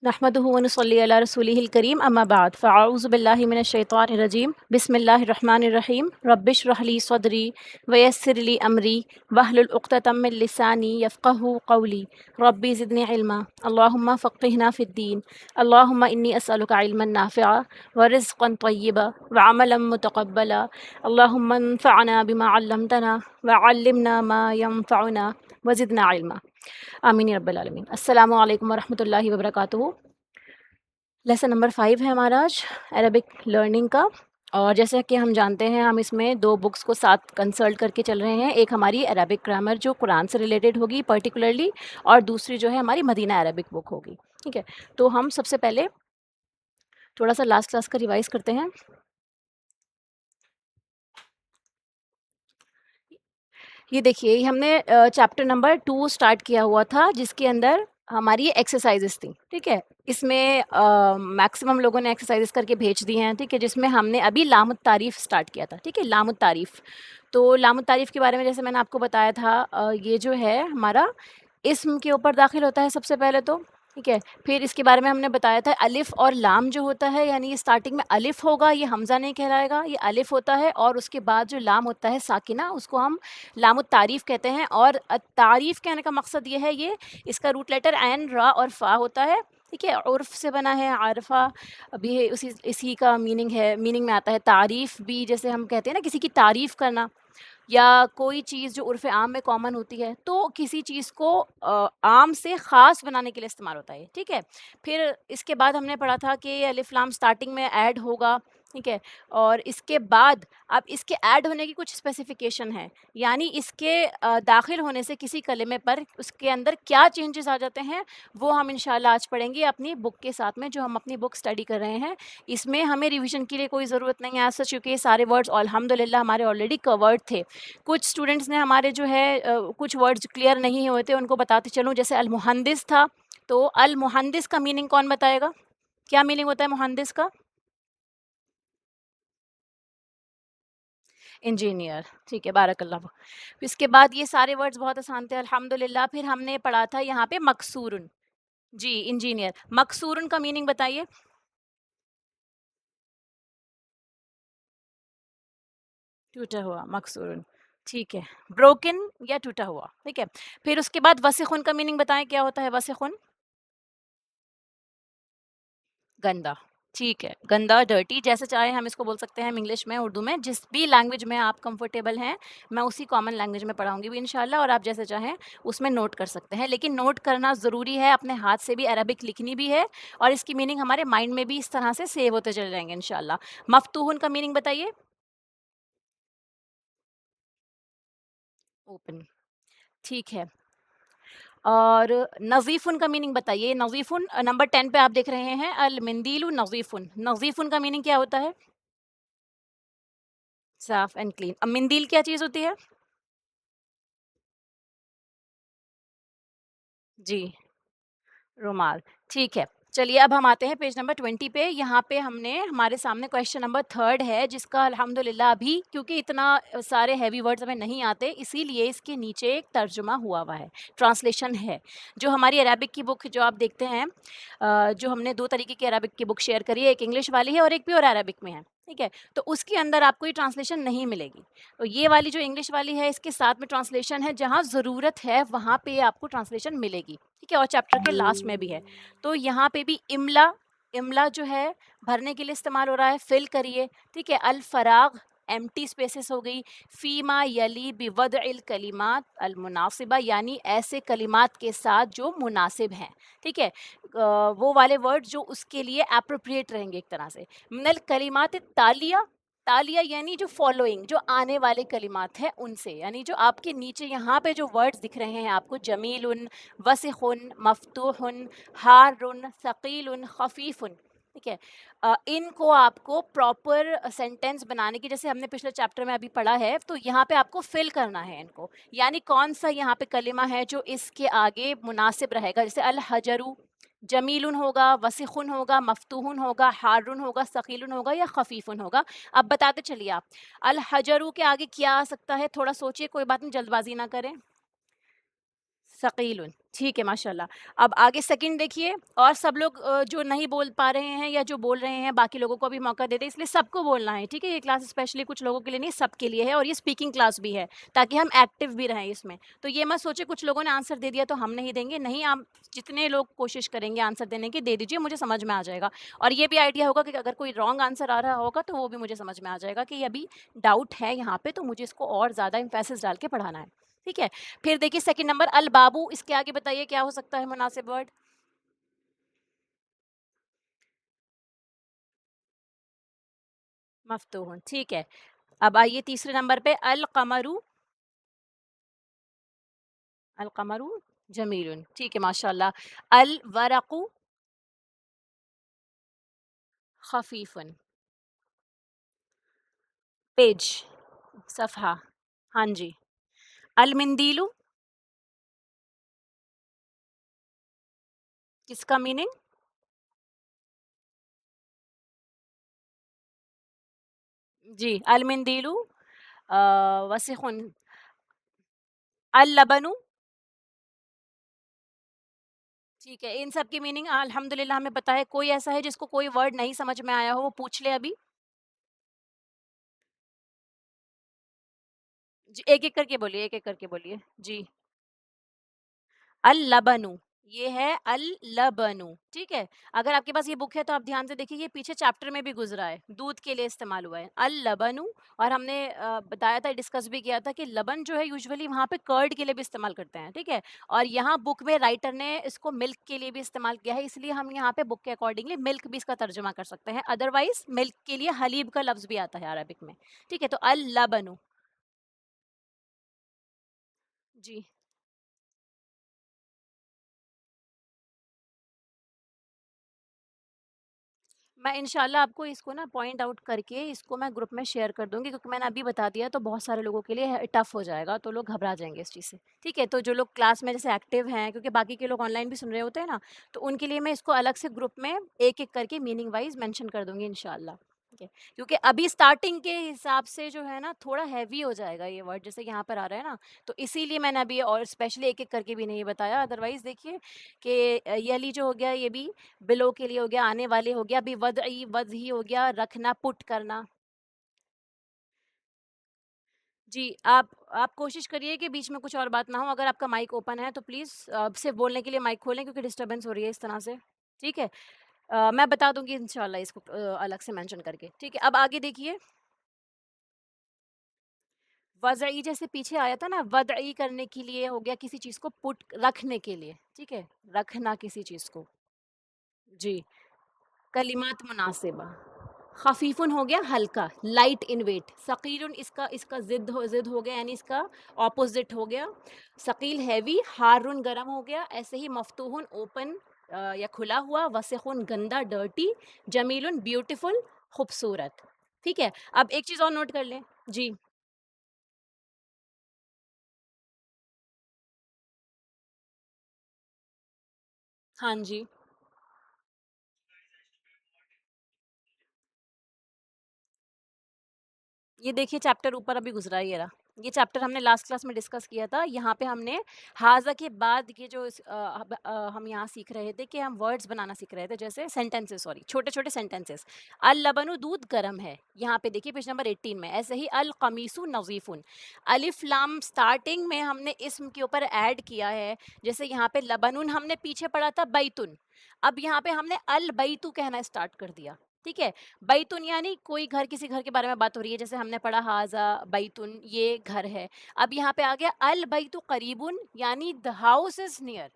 नहमदुहु व नुसल्ली अला रसूलिहिल करीम अम्मा बाद फ़अऊज़ु बिल्लाहि मिनश शैतानिर रजीम बिस्मिल्लाहिर रहमानिर रहीम रब्बिश्रह ली सदरी व यस्सिर ली अमरी वहलुल उक़्दतम मिन लिसानी यफ़क़हू क़ौली रब्बी ज़िदनी इल्मा अल्लाहुम्मा फ़क़्क़िहना फ़िद्दीन अल्लाहुम्मा इन्नी अस्अलुका इल्मन नाफ़िअ व रिज़्क़न तय्यिबा व अमलन मुतक़ब्बला अल्लाहुम्मा अंफ़अना बिमा अल्लमतना व अल्लिमना मा यंफ़अुना व ज़िदना इल्मा। आमीन या रब्बल आलमीन। अस्सलामु अलैकुम वरहमतुल्लाहि वबरकातुहू। लेसन नंबर 5 है हमारा आज अरबिक लर्निंग का। और जैसे कि हम जानते हैं, हम इसमें 2 बुक्स को साथ कंसल्ट करके चल रहे हैं। एक हमारी अरबिक ग्रामर जो कुरान से रिलेटेड होगी पर्टिकुलरली, और दूसरी जो है हमारी मदीना अरबिक बुक होगी। ठीक है? तो हम सबसे पहले थोड़ा-सा लास्ट क्लास का रिवाइज़ करते हैं। ये देखिए, ये हमने चैप्टर नंबर 2 स्टार्ट किया हुआ था, जिसके अंदर हमारी एक्सरसाइज़ेज़ थी, ठीक है? इसमें मैक्सिमम लोगों ने एक्सरसाइज़ेज़ करके भेज दी हैं, ठीक है? जिसमें हमने अभी लामुत तारीफ़ स्टार्ट किया था, ठीक है? लामुत तारीफ़। तो लामुत तारीफ़ के बारे में जैसे मैंने आपको बताया था, ये जो है हमारा इस्म के ऊपर दाखिल होता है सबसे पहले तो, ठीक है? फिर इसके बारे में हमने बताया था अलिफ़ और लाम जो होता है, यानी ये स्टार्टिंग में अलिफ़ होगा, ये हमज़ा नहीं कहलाएगा, ये अलिफ़ होता है, और उसके बाद जो लाम होता है साकिना, उसको हम लामुत तारीफ़ कहते हैं। और तारीफ़ कहने का मकसद ये है, ये इसका रूट लेटर ऐन, रा और फ़ा होता है, ठीक है? उर्फ़ से बना है, आरफ़ा भी है, उसी इसी का मीनिंग में आता है। तारीफ़ भी जैसे हम कहते हैं ना, किसी की तारीफ़ करना, या कोई चीज़ जो उर्फ़ आम में कॉमन होती है, तो किसी चीज़ को आम से ख़ास बनाने के लिए इस्तेमाल होता है, ठीक है? फिर इसके बाद हमने पढ़ा था कि अलिफ़ लाम स्टार्टिंग में ऐड होगा, ठीक है? और इसके बाद अब इसके ऐड होने की कुछ स्पेसिफ़िकेशन है, यानी इसके दाखिल होने से किसी कलिमे पर उसके अंदर क्या चेंजेस आ जाते हैं, वो हम इंशाअल्लाह आज पढ़ेंगे अपनी बुक के साथ में, जो हम अपनी बुक स्टडी कर रहे हैं। इसमें हमें रिवीजन के लिए कोई ज़रूरत नहीं है एज़ सच, क्योंकि ये सारे वर्ड्स अल्हम्दुलिल्लाह हमारे ऑलरेडी कवर्ड थे। कुछ स्टूडेंट्स ने हमारे जो है कुछ वर्ड्स क्लियर नहीं हुए थे, उनको बताती चलूँ। जैसे अल-मुहंदिस था, तो अल-मुहंदिस का मीनिंग कौन बताएगा? क्या मीनिंग होता है मुहंदिस का? इंजीनियर, ठीक है, बारकल्लाह। इसके बाद ये सारे वर्ड्स बहुत आसान थे अल्हम्दुलिल्लाह। फिर हमने पढ़ा था यहाँ पे मकसूरुन, जी, इंजीनियर। मकसूरुन का मीनिंग बताइए? टूटा हुआ, मकसूरुन, ठीक है। ब्रोकन या टूटा हुआ, ठीक है। फिर उसके बाद वसिख़ुन का मीनिंग बताएँ, क्या होता है वसिख़ुन? गंदा, ठीक है। गंदा, डर्टी, जैसे चाहे हम इसको बोल सकते हैं, हम इंग्लिश में, उर्दू में, जिस भी लैंग्वेज में आप कंफर्टेबल हैं, मैं उसी कॉमन लैंग्वेज में पढ़ाऊँगी भी इंशाल्लाह, और आप जैसे चाहें उसमें नोट कर सकते हैं। लेकिन नोट करना ज़रूरी है, अपने हाथ से भी अरबिक लिखनी भी है, और इसकी मीनिंग हमारे माइंड में भी इस तरह से सेव होते चले जाएँगे इंशाल्लाह। मफ़तूहुन का मीनिंग बताइए? ओपन, ठीक है। और नज़ीफ़ुन का मीनिंग बताइए? नज़ीफ़ुन नंबर 10 पे आप देख रहे हैं, अल मिंदीलु नज़ीफ़ुन। नज़ीफ़ुन का मीनिंग क्या होता है? साफ एंड क्लीन। अब मिंदील क्या चीज़ होती है? जी, रुमाल, ठीक है। चलिए, अब हम आते हैं पेज नंबर 20 पे। यहाँ पे हमने हमारे सामने क्वेश्चन नंबर 3 है, जिसका अल्हम्दुलिल्लाह अभी, क्योंकि इतना सारे हेवी वर्ड्स हमें नहीं आते, इसीलिए इसके नीचे एक तर्जुमा हुआ है, ट्रांसलेशन है। जो हमारी अरेबिक की बुक जो आप देखते हैं, जो हमने 2 तरीके की अरेबिक की बुक शेयर करी है, एक इंग्लिश वाली है और एक प्योर अरेबिक में है, ठीक है? तो उसके अंदर आपको ये ट्रांसलेशन नहीं मिलेगी। तो ये वाली जो इंग्लिश वाली है, इसके साथ में ट्रांसलेशन है, जहाँ ज़रूरत है वहाँ पे आपको ट्रांसलेशन मिलेगी, ठीक है? और चैप्टर के लास्ट में भी है। तो यहाँ पे भी इमला, इमला जो है भरने के लिए इस्तेमाल हो रहा है, फिल करिए, ठीक है? अल फराग, एम्प्टी स्पेसेस हो गई। फीमा यली बिवदइल कलिमात अल मुनासिबा, यानी ऐसे कलिमात के साथ जो मुनासिब हैं, ठीक है? वो वाले वर्ड जो उसके लिए एप्रोप्रिएट रहेंगे एक तरह से। मिनल कलिमात तालिया, तालिया यानी जो फॉलोइंग, जो आने वाले कलिमात हैं उनसे, यानी जो आपके नीचे यहाँ पे जो वर्ड्स दिख रहे हैं आपको, जमीलुन, वसिखुन, मफतूहुन, हारुन, सकीलुन, खफीफुन, ठीक है? इनको आपको प्रॉपर सेंटेंस बनाने की, जैसे हमने पिछले चैप्टर में अभी पढ़ा है, तो यहाँ पे आपको फिल करना है इनको, यानी कौन सा यहाँ पे कलिमा है जो इसके आगे मुनासिब रहेगा। जैसे अल हजरू, जमीलुन होगा, वसिखुन होगा, मफतूहुन होगा, हारुन होगा, सकीलुन होगा, या खफीफुन होगा। अब बताते चलिए आप, अल हजरू के आगे क्या आ सकता है? थोड़ा सोचिए, कोई बात नहीं, जल्दबाजी ना करें। सकीलुन, ठीक है माशाल्लाह। अब आगे सेकंड देखिए, और सब लोग जो नहीं बोल पा रहे हैं या जो बोल रहे हैं बाकी लोगों को भी मौका दे दें, इसलिए सबको बोलना है, ठीक है? ये क्लास स्पेशली कुछ लोगों के लिए नहीं, सबके लिए है, और ये स्पीकिंग क्लास भी है, ताकि हम एक्टिव भी रहें इसमें। तो ये मत सोचिए कुछ लोगों ने आंसर दे दिया तो हम नहीं देंगे, नहीं, आप जितने लोग कोशिश करेंगे आंसर देने की, दे दीजिए, मुझे समझ में आ जाएगा। और ये भी आइडिया होगा कि अगर कोई रॉन्ग आंसर आ रहा होगा तो वो भी मुझे समझ में आ जाएगा कि अभी डाउट है यहाँ पे, तो मुझे इसको और ज़्यादा एम्फेसिस डाल के पढ़ाना है, ठीक है? फिर देखिए सेकंड नंबर अल बाबू, इसके आगे बताइए क्या हो सकता है मुनासिब वर्ड? मफ्तूहुन, ठीक है। अब आइए तीसरे नंबर पे अल कमरू, अल कमरू जमीलुन, ठीक है माशाल्लाह। अल वरकु खफीफुन, पेज, सफ़हा, हाँ जी। अल मिंदीलु, किसका मीनिंग? जी, अल मिंदीलु वसिखुन। अल लबनु, ठीक है, इन सब की मीनिंग अल्हम्दुलिल्लाह हमें पता है। कोई ऐसा है जिसको कोई वर्ड नहीं समझ में आया हो, वो पूछ ले अभी? जी, एक-एक करके बोलिए, एक-एक करके बोलिए। जी। अल-लबनु, ये है अल-लबनु, ठीक है? अगर आपके पास ये बुक है तो आप ध्यान से देखिए, ये पीछे चैप्टर में भी गुज़रा है, दूध के लिए इस्तेमाल हुआ है, अल-लबनु। और हमने बताया था, डिस्कस भी किया था कि लबन जो है यूजुअली वहाँ पे कर्ड के लिए भी इस्तेमाल करते हैं, ठीक है? और यहाँ बुक में राइटर ने इसको मिल्क के लिए भी इस्तेमाल किया है, इसलिए हम यहाँ पे बुक के अकॉर्डिंगली मिल्क भी इसका तर्जुमा कर सकते हैं, अदरवाइज़ मिल्क के लिए हलीब का लफ्ज़ भी आता है अरबिक में, ठीक है? तो अल-लबनु। जी। मैं इंशाल्लाह आपको इसको ना पॉइंट आउट करके इसको मैं ग्रुप में शेयर कर दूँगी, क्योंकि मैंने अभी बता दिया तो बहुत सारे लोगों के लिए टफ़ हो जाएगा, तो लोग घबरा जाएँगे इस चीज़ से। ठीक है? तो जो लोग क्लास में जैसे एक्टिव हैं, क्योंकि बाकी के लोग ऑनलाइन भी सुन रहे होते हैं ना, तो उनके लिए मैं इसको अलग से ग्रुप में एक-एक करके मीनिंग वाइज़ मेंशन कर दूँगी इंशाल्लाह। ठीक है? क्योंकि अभी स्टार्टिंग के हिसाब से जो है ना थोड़ा हेवी हो जाएगा ये वर्ड, जैसे यहाँ पर आ रहा है ना, तो इसीलिए मैंने अभी और स्पेशली एक-एक करके भी नहीं बताया। अदरवाइज़ देखिए कि यली जो हो गया ये भी बिलो के लिए हो गया, आने वाले हो गया, अभी वदई वदही हो गया, रखना, पुट करना। जी, आप कोशिश करिए कि बीच में कुछ और बात ना हो। अगर आपका माइक ओपन है तो प्लीज़ सिर्फ़ बोलने के लिए माइक खोलें, क्योंकि डिस्टर्बेंस हो रही है इस तरह से, ठीक है? मैं बता दूँगी इंशाल्लाह इसको अलग से मेंशन करके, ठीक है? अब आगे देखिए, वज़ई जैसे पीछे आया था ना, वदई करने के लिए हो गया, किसी चीज़ को पुट रखने के लिए, ठीक है? रखना किसी चीज़ को। जी, कलिमात मुनासिबा। ख़फ़ीफ़ुन हो गया हल्का, लाइट इन वेट। सक़ीलुन इसका इसका ज़िद हो गया, यानी इसका ऑपोज़िट हो गया। सक़ील हैवी, हारुन गरम हो गया। ऐसे ही मफ़तूहुन ओपन या खुला हुआ, वसिख़ुन गंदा डर्टी, जमीलुन ब्यूटीफुल खूबसूरत। ठीक है? अब एक चीज़ और नोट कर लें। जी, हाँ जी। ये देखिए चैप्टर ऊपर अभी गुज़रा है ये रहा। ये चैप्टर हमने लास्ट क्लास में डिस्कस किया था। यहाँ पे हमने हाज़ा के बाद ये जो हम यहाँ सीख रहे थे कि हम वर्ड्स बनाना सीख रहे थे, जैसे सेंटेंसेस, सॉरी, छोटे-छोटे सेंटेंसेस। अल लबनु दूध गरम है। यहाँ पे देखिए पेज नंबर 18 में। ऐसे ही अल कमीसु नज़ीफ़ुन। अलिफ लाम स्टार्टिंग में हमने इस्म के ऊपर ऐड किया है। जैसे यहाँ पे लबनुन हमने पीछे पढ़ा था बैतुन। अब यहाँ पे हमने अल बैतु कहना स्टार्ट कर दिया। ठीक है? बैतुन यानी कोई घर, किसी घर के बारे में बात हो रही है, जैसे हमने पढ़ा हाज़ा बैतुन, ये घर है। अब यहाँ पे आ गया अल बैतु करीबुन, यानी द हाउस इज़ नियर।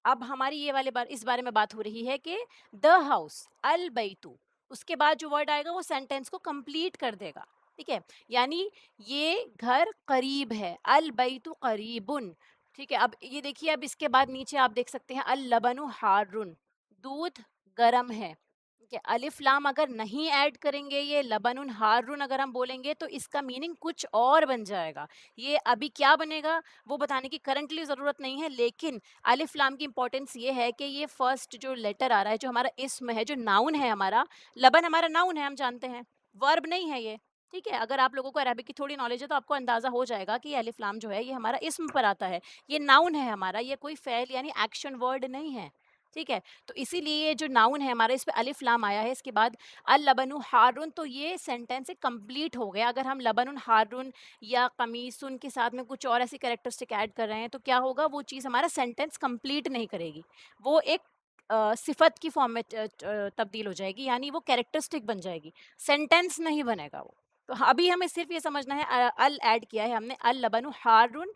अब हमारी ये वाले बार इस बारे में बात हो रही है कि द हाउस, अल बैतु, उसके बाद जो वर्ड आएगा वो सेंटेंस को कंप्लीट कर देगा। ठीक है? यानी ये घर करीब है, अल बैतु करीबुन। ठीक है? अब ये देखिए, अब इसके बाद नीचे आप देख सकते हैं अल लबनु हारुन, दूध गरम है। ठीक है? अलिफ लाम अगर नहीं ऐड करेंगे, ये लबनुन हारुन अगर हम बोलेंगे, तो इसका मीनिंग कुछ और बन जाएगा। ये अभी क्या बनेगा वो बताने की करंटली ज़रूरत नहीं है, लेकिन अलिफ लाम की इंपॉर्टेंस ये है कि ये फर्स्ट जो लेटर आ रहा है, जो हमारा इस्म है, जो नाउन है हमारा, लबन हमारा नाउन है, हम जानते हैं, वर्ब नहीं है ये। ठीक है? अगर आप लोगों को अरबिक की थोड़ी नॉलेज है तो आपको अंदाज़ा हो जाएगा कि ये अलिफ लाम जो है ये हमारा इस्म पर आता है। ये नाउन है हमारा, ये कोई फ़ेल यानी एक्शन वर्ड नहीं है। ठीक है? तो इसीलिए ये जो नाउन है हमारा इस पे अलिफ लाम आया है, इसके बाद अल-लबनु हारुन, तो ये सेंटेंस एक कंप्लीट हो गया। अगर हम लबनुन हारुन या कमीसुन के साथ में कुछ और ऐसी कैरेक्टरिस्टिक ऐड कर रहे हैं तो क्या होगा, वो चीज़ हमारा सेंटेंस कंप्लीट नहीं करेगी। वो एक सिफ़त की फ़ॉर्म में तब्दील हो जाएगी, यानी वो कैरेक्टरिस्टिक बन जाएगी, सेंटेंस नहीं बनेगा वो। तो अभी हमें सिर्फ़ ये समझना है, अल ऐड किया है हमने, अल लबनु हारुन,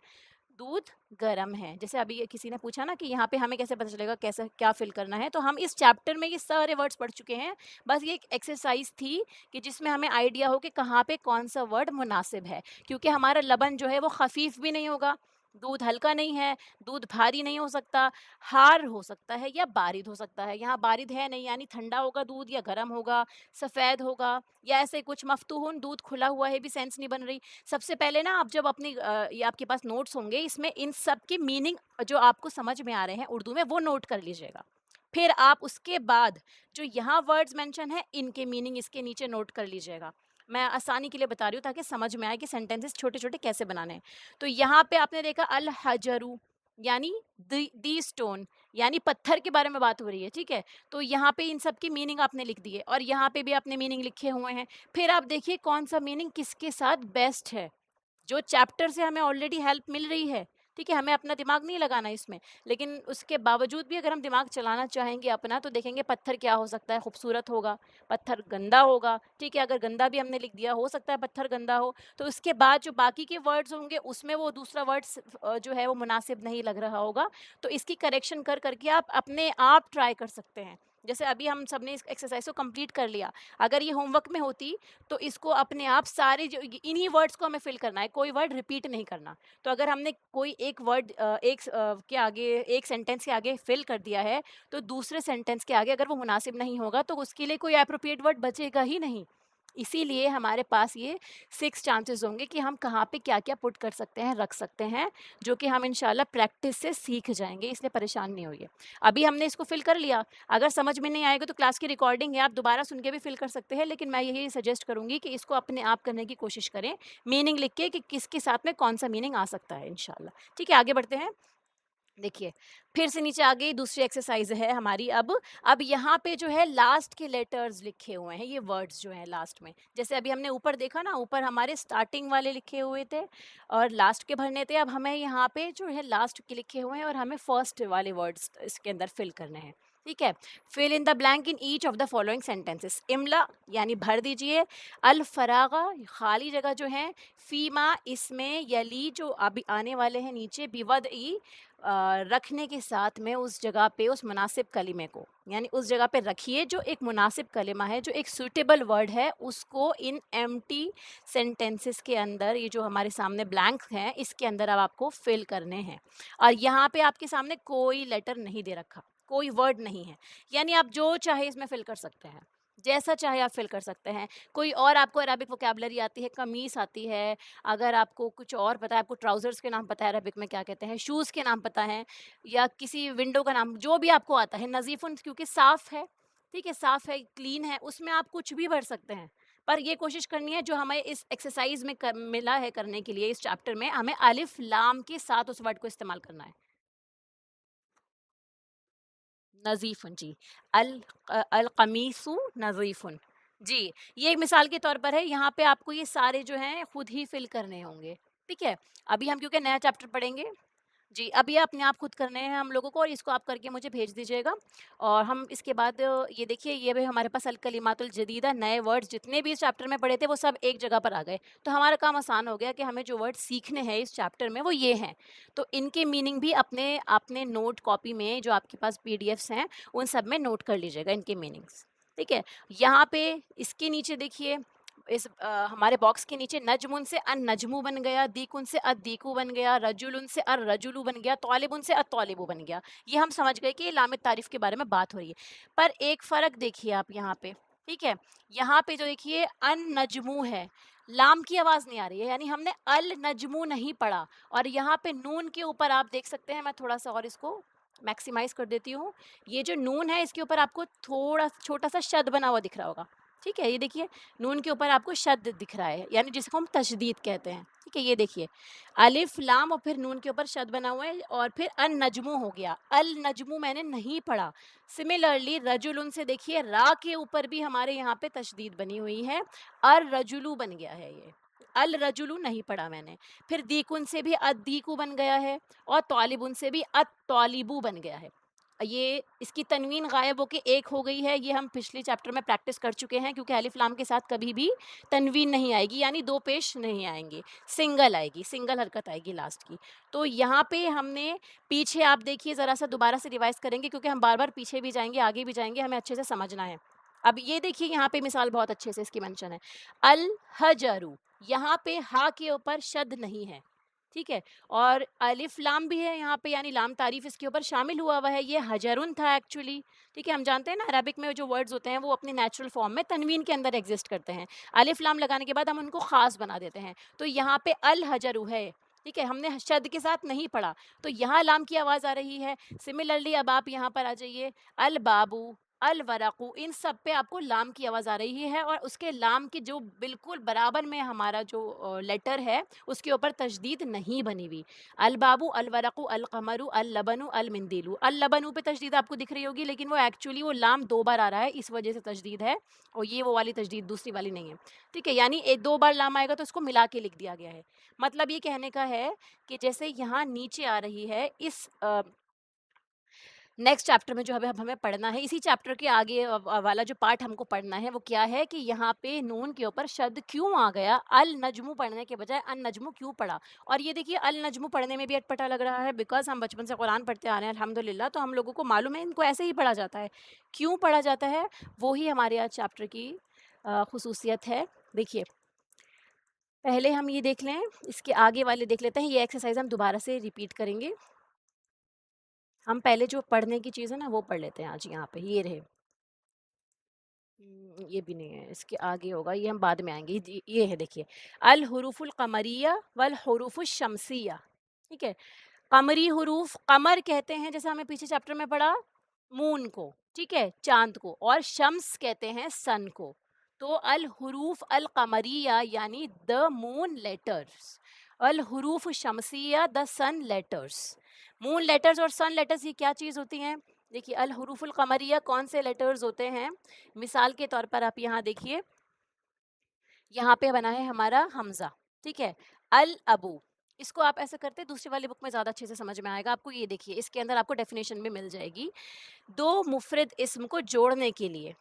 दूध गरम है। जैसे अभी ये किसी ने पूछा ना कि यहाँ पे हमें कैसे पता चलेगा कैसे क्या फ़िल करना है, तो हम इस चैप्टर में ये सारे वर्ड्स पढ़ चुके हैं। बस ये एक एक्सरसाइज़ थी कि जिसमें हमें आइडिया हो कि कहाँ पे कौन-सा वर्ड मुनासिब है। क्योंकि हमारा लबन जो है वो ख़फ़ीफ़ भी नहीं होगा, दूध हल्का नहीं है, दूध भारी नहीं हो सकता, हार हो सकता है या बारिद हो सकता है। यहाँ बारिद है नहीं, यानी ठंडा होगा दूध या गरम होगा, सफ़ेद होगा या ऐसे कुछ मफ़तूहुन, दूध खुला हुआ है भी सेंस नहीं बन रही। सबसे पहले ना आप जब अपनी ये आपके पास नोट्स होंगे, इसमें इन सब की मीनिंग जो आपको समझ में आ रहे हैं उर्दू में, वो नोट कर लीजिएगा। फिर आप उसके बाद जो यहाँ वर्ड्स मेंशन हैं, इनके मीनिंग इसके नीचे नोट कर लीजिएगा। मैं आसानी के लिए बता रही हूँ ताकि समझ में आए कि सेंटेंसेस छोटे-छोटे कैसे बनाने हैं। तो यहाँ पे आपने देखा अल हजरु, यानी दी स्टोन, यानी पत्थर के बारे में बात हो रही है, ठीक है? तो यहाँ पे इन सब की मीनिंग आपने लिख दी है और यहाँ पे भी आपने मीनिंग लिखे हुए हैं। फिर आप देखिए कौन-सा मीनिंग किसके साथ बेस्ट है। जो चैप्टर से हमें ऑलरेडी हेल्प मिल रही है, ठीक है? हमें अपना दिमाग नहीं लगाना इसमें। लेकिन उसके बावजूद भी अगर हम दिमाग चलाना चाहेंगे अपना, तो देखेंगे पत्थर क्या हो सकता है, खूबसूरत होगा, पत्थर गंदा होगा, ठीक है? अगर गंदा भी हमने लिख दिया, हो सकता है पत्थर गंदा हो, तो उसके बाद जो बाकी के वर्ड्स होंगे उसमें वो दूसरा जो है वो मुनासिब नहीं लग रहा होगा। तो इसकी करेक्शन कर कर के आप अपने आप ट्राई कर सकते हैं। जैसे अभी हम सबने इस एक्सरसाइज़ को कंप्लीट कर लिया। अगर ये होमवर्क में होती तो इसको अपने आप सारे जो इन्हीं वर्ड्स को हमें फिल करना है, कोई वर्ड रिपीट नहीं करना। तो अगर हमने कोई एक वर्ड के आगे, एक सेंटेंस के आगे फिल कर दिया है, तो दूसरे सेंटेंस के आगे अगर वो मुनासिब नहीं होगा तो उसके लिए कोई एप्रोप्रिएट वर्ड बचेगा ही नहीं। इसीलिए हमारे पास ये 6 चांसेस होंगे कि हम कहाँ पे क्या-क्या पुट कर सकते हैं, रख सकते हैं, जो कि हम इंशाल्लाह प्रैक्टिस से सीख जाएँगे, इसलिए परेशान नहीं होइए। अभी हमने इसको फिल कर लिया, अगर समझ में नहीं आएगा तो क्लास की रिकॉर्डिंग है, आप दोबारा सुन के भी फिल कर सकते हैं, लेकिन मैं यही सजेस्ट करूँगी कि इसको अपने आप करने की कोशिश करें, मीनिंग लिख के कि किसके साथ में कौन-सा मीनिंग आ सकता है इंशाल्लाह। ठीक है, आगे बढ़ते हैं। देखिए, फिर से नीचे आ गई, दूसरी एक्सरसाइज़ है हमारी अब यहाँ पे जो है लास्ट के लेटर्स लिखे हुए हैं, ये वर्ड्स जो हैं लास्ट में। जैसे अभी हमने ऊपर देखा ना, ऊपर हमारे स्टार्टिंग वाले लिखे हुए थे और लास्ट के भरने थे, अब हमें यहाँ पे जो है लास्ट के लिखे हुए हैं और हमें फर्स्ट वाले वर्ड्स इसके अंदर फिल करने हैं, ठीक है? Fill in the blank in each of the following sentences. इमला यानी भर दीजिए, अल फरागा खाली जगह जो है, फीमा इसमें, यली जो अभी आने वाले हैं नीचे, बिवदई रखने के साथ में उस जगह पे उस मुनासिब कलिमे को, यानी उस जगह पे रखिए जो एक मुनासिब कलिमा है, जो एक सूटेबल वर्ड है, उसको इन एम्प्टी सेंटेंसेस के अंदर, ये जो हमारे सामने ब्लैंक हैं, इसके अंदर अब आपको फिल करने हैं। और यहाँ पे आपके सामने कोई लेटर नहीं दे रखा, कोई वर्ड नहीं है, यानी आप जो चाहे इसमें फिल कर सकते हैं, जैसा चाहे आप फिल कर सकते हैं। कोई और आपको अरबिक वोकैबुलरी आती है, कमीस आती है, अगर आपको कुछ और पता है, आपको ट्राउज़र्स के नाम पता है अरबिक में क्या कहते हैं, शूज़ के नाम पता है या किसी विंडो का नाम, जो भी आपको आता है, नज़ीफ़ुन क्योंकि साफ़ है, ठीक है, साफ़ है, क्लीन है, उसमें आप कुछ भी भर सकते हैं। पर ये कोशिश करनी है जो हमें इस एक्सरसाइज़ में मिला है करने के लिए, इस चैप्टर में हमें अलिफ़ लाम के साथ उस वर्ड को इस्तेमाल करना है। नज़ीफ़ुन, जी। अल कमीसु नज़ीफ़ुन। जी, ये एक मिसाल के तौर पर है, यहाँ पे आपको ये सारे जो हैं खुद ही फ़िल करने होंगे, ठीक है? अभी हम क्योंकि नया चैप्टर पढ़ेंगे, जी, अब ये अपने आप खुद करने हैं हम लोगों को और इसको आप करके मुझे भेज दीजिएगा। और हम इसके बाद ये देखिए, ये भी हमारे पास अल कलिमातुल जदीदा, नए वर्ड्स जितने भी इस चैप्टर में पढ़े थे वो सब एक जगह पर आ गए। तो हमारा काम आसान हो गया कि हमें जो वर्ड सीखने हैं इस चैप्टर में वो ये हैं। तो इनके मीनिंग भी अपने अपने नोट कॉपी में जो आपके पास पीडीएफ्स हैं, उन सब में नोट कर लीजिएगा इनके मीनिंग्स, ठीक है? यहाँ पे इसके नीचे देखिए, हमारे बॉक्स के नीचे नजमुन से अन नजमू बन गया, दीकुन से अद दीकू बन गया, रजुलुन से अर रजुलू बन गया, तौलिबुन से अत तौलिबू बन गया। ये हम समझ गए कि ये लाम तारीफ के बारे में बात हो रही है। पर एक फ़र्क देखिए आप यहाँ पे, ठीक है? यहाँ पे जो देखिए अन नजमू है, लाम की आवाज़ नहीं आ रही है, यानी हमने अल नजमू नहीं पढ़ा। और यहाँ पे नून के ऊपर आप देख सकते हैं, मैं थोड़ा-सा और इसको मैक्सिमाइज़ कर देती हूँ। ये जो नून है इसके ऊपर आपको थोड़ा छोटा-सा शद बना हुआ दिख रहा होगा। ठीक है, ये देखिए नून के ऊपर आपको शद दिख रहा है, यानी जिसको हम तशदीद कहते हैं। ठीक है, ये देखिए अलिफ लाम और फिर नून के ऊपर शद बना हुआ है और फिर अन नजमू हो गया। अल नजमू मैंने नहीं पढ़ा। सिमिलरली रजुलुन से देखिए रा के ऊपर भी हमारे यहाँ पे तशदीद बनी हुई है, अर रजुलू बन गया है ये। अल रजुलू नहीं पढ़ा मैंने। फिर दीकुन से भी अदीकू बन गया है और तौलिबुन से भी अत तौलिबू बन गया है। ये इसकी तनवीन गायब होके एक हो गई है, ये हम पिछले चैप्टर में प्रैक्टिस कर चुके हैं, क्योंकि अलिफ लाम के साथ कभी भी तनवीन नहीं आएगी, यानी दो पेश नहीं आएंगे, सिंगल आएगी, सिंगल हरकत आएगी लास्ट की। तो यहाँ पे हमने पीछे आप देखिए ज़रा सा दोबारा से रिवाइज करेंगे, क्योंकि हम बार बार पीछे भी जाएंगे आगे भी जाएंगे, हमें अच्छे से समझना है। अब ये देखिए यहाँ पे मिसाल बहुत अच्छे से इसकी मेंशन है, अल हजरू, यहाँ पे हा के ऊपर शद नहीं है। ठीक है, और अलिफ लाम भी है यहाँ पे, यानी लाम तारीफ इसके ऊपर शामिल हुआ हुआ है, ये हजरुन था एक्चुअली। ठीक है, हम जानते हैं ना अरबिक में जो वर्ड्स होते हैं वो अपनी नेचुरल फॉर्म में तनवीन के अंदर एग्जिस्ट करते हैं, अलिफ लाम लगाने के बाद हम उनको खास बना देते हैं। तो यहाँ पे अल हजरु है। ठीक है, हमने शद के साथ नहीं पढ़ा, तो यहाँ लाम की आवाज़ आ रही है। सिमिलरली अब आप यहाँ पर आ जाइए, अल बाबू, अल वरकू, इन सब पे आपको लाम की आवाज़ आ रही है, और उसके लाम के जो बिल्कुल बराबर में हमारा जो लेटर है उसके ऊपर तशदीद नहीं बनी हुई। अल बाबू, अल वरकू, अल कमरू, अल लबनु, अल मिंदिलू। अल लबनु पे तशदीद आपको दिख रही होगी, लेकिन वो एक्चुअली वो लाम दो बार आ रहा है, इस वजह से तशदीद है, और ये वो वाली तशदीद दूसरी वाली नहीं है। ठीक है, यानी एक दो बार लाम आएगा तो इसको मिला के लिख दिया गया है। मतलब ये कहने का है कि जैसे यहाँ नीचे आ रही है इस नेक्स्ट चैप्टर में जो अब हमें पढ़ना है, इसी चैप्टर के आगे वाला जो पार्ट हमको पढ़ना है वो क्या है कि यहाँ पे नून के ऊपर शब्द क्यों आ गया, अल नजमू पढ़ने के बजाय अन नजमू क्यों पढ़ा। और ये देखिए अल नजमू पढ़ने में भी अटपटा लग रहा है, बिकॉज हम बचपन से कुरान पढ़ते आ रहे हैं अल्हम्दुलिल्लाह, तो हम लोगों को मालूम है इनको ऐसे ही पढ़ा जाता है। क्यों पढ़ा जाता है वो ही हमारे आज चैप्टर की खसूसियत है। देखिए पहले हम ये देख लें, इसके आगे वाले देख लेते हैं, ये एक्सरसाइज हम दोबारा से रिपीट करेंगे। हम पहले जो पढ़ने की चीज़ है ना वो पढ़ लेते हैं आज, यहाँ पे ये रहे। ये भी नहीं है, इसके आगे होगा, ये हम बाद में आएंगे। ये है देखिए, अल हुरूफुल कमरिया वल हुरूफुश शमसिया। ठीक है, कमरी हुरूफ, कमर कहते हैं जैसे हमें पीछे चैप्टर में पढ़ा मून को, ठीक है, चांद को, और शम्स कहते हैं सन को। तो अल हुरूफ अल कमरिया यानी द मून लेटर्स, अल हुरूफ शमसिया the sun letters. Moon letters और सन लेटर्स ये क्या चीज़ होती हैं? देखिए अल हुरूफुल कमरिया कौन से लेटर्स होते हैं? मिसाल के तौर पर आप यहाँ देखिए, यहाँ पे बना है हमारा हमजा। ठीक है, अल अबू, इसको आप ऐसे करते दूसरी वाली बुक में ज़्यादा अच्छे से समझ में आएगा आपको। ये देखिए इसके अंदर आपको डेफिनेशन भी मिल जाएगी। दो मुफरद इस्म को जोड़ने के लिए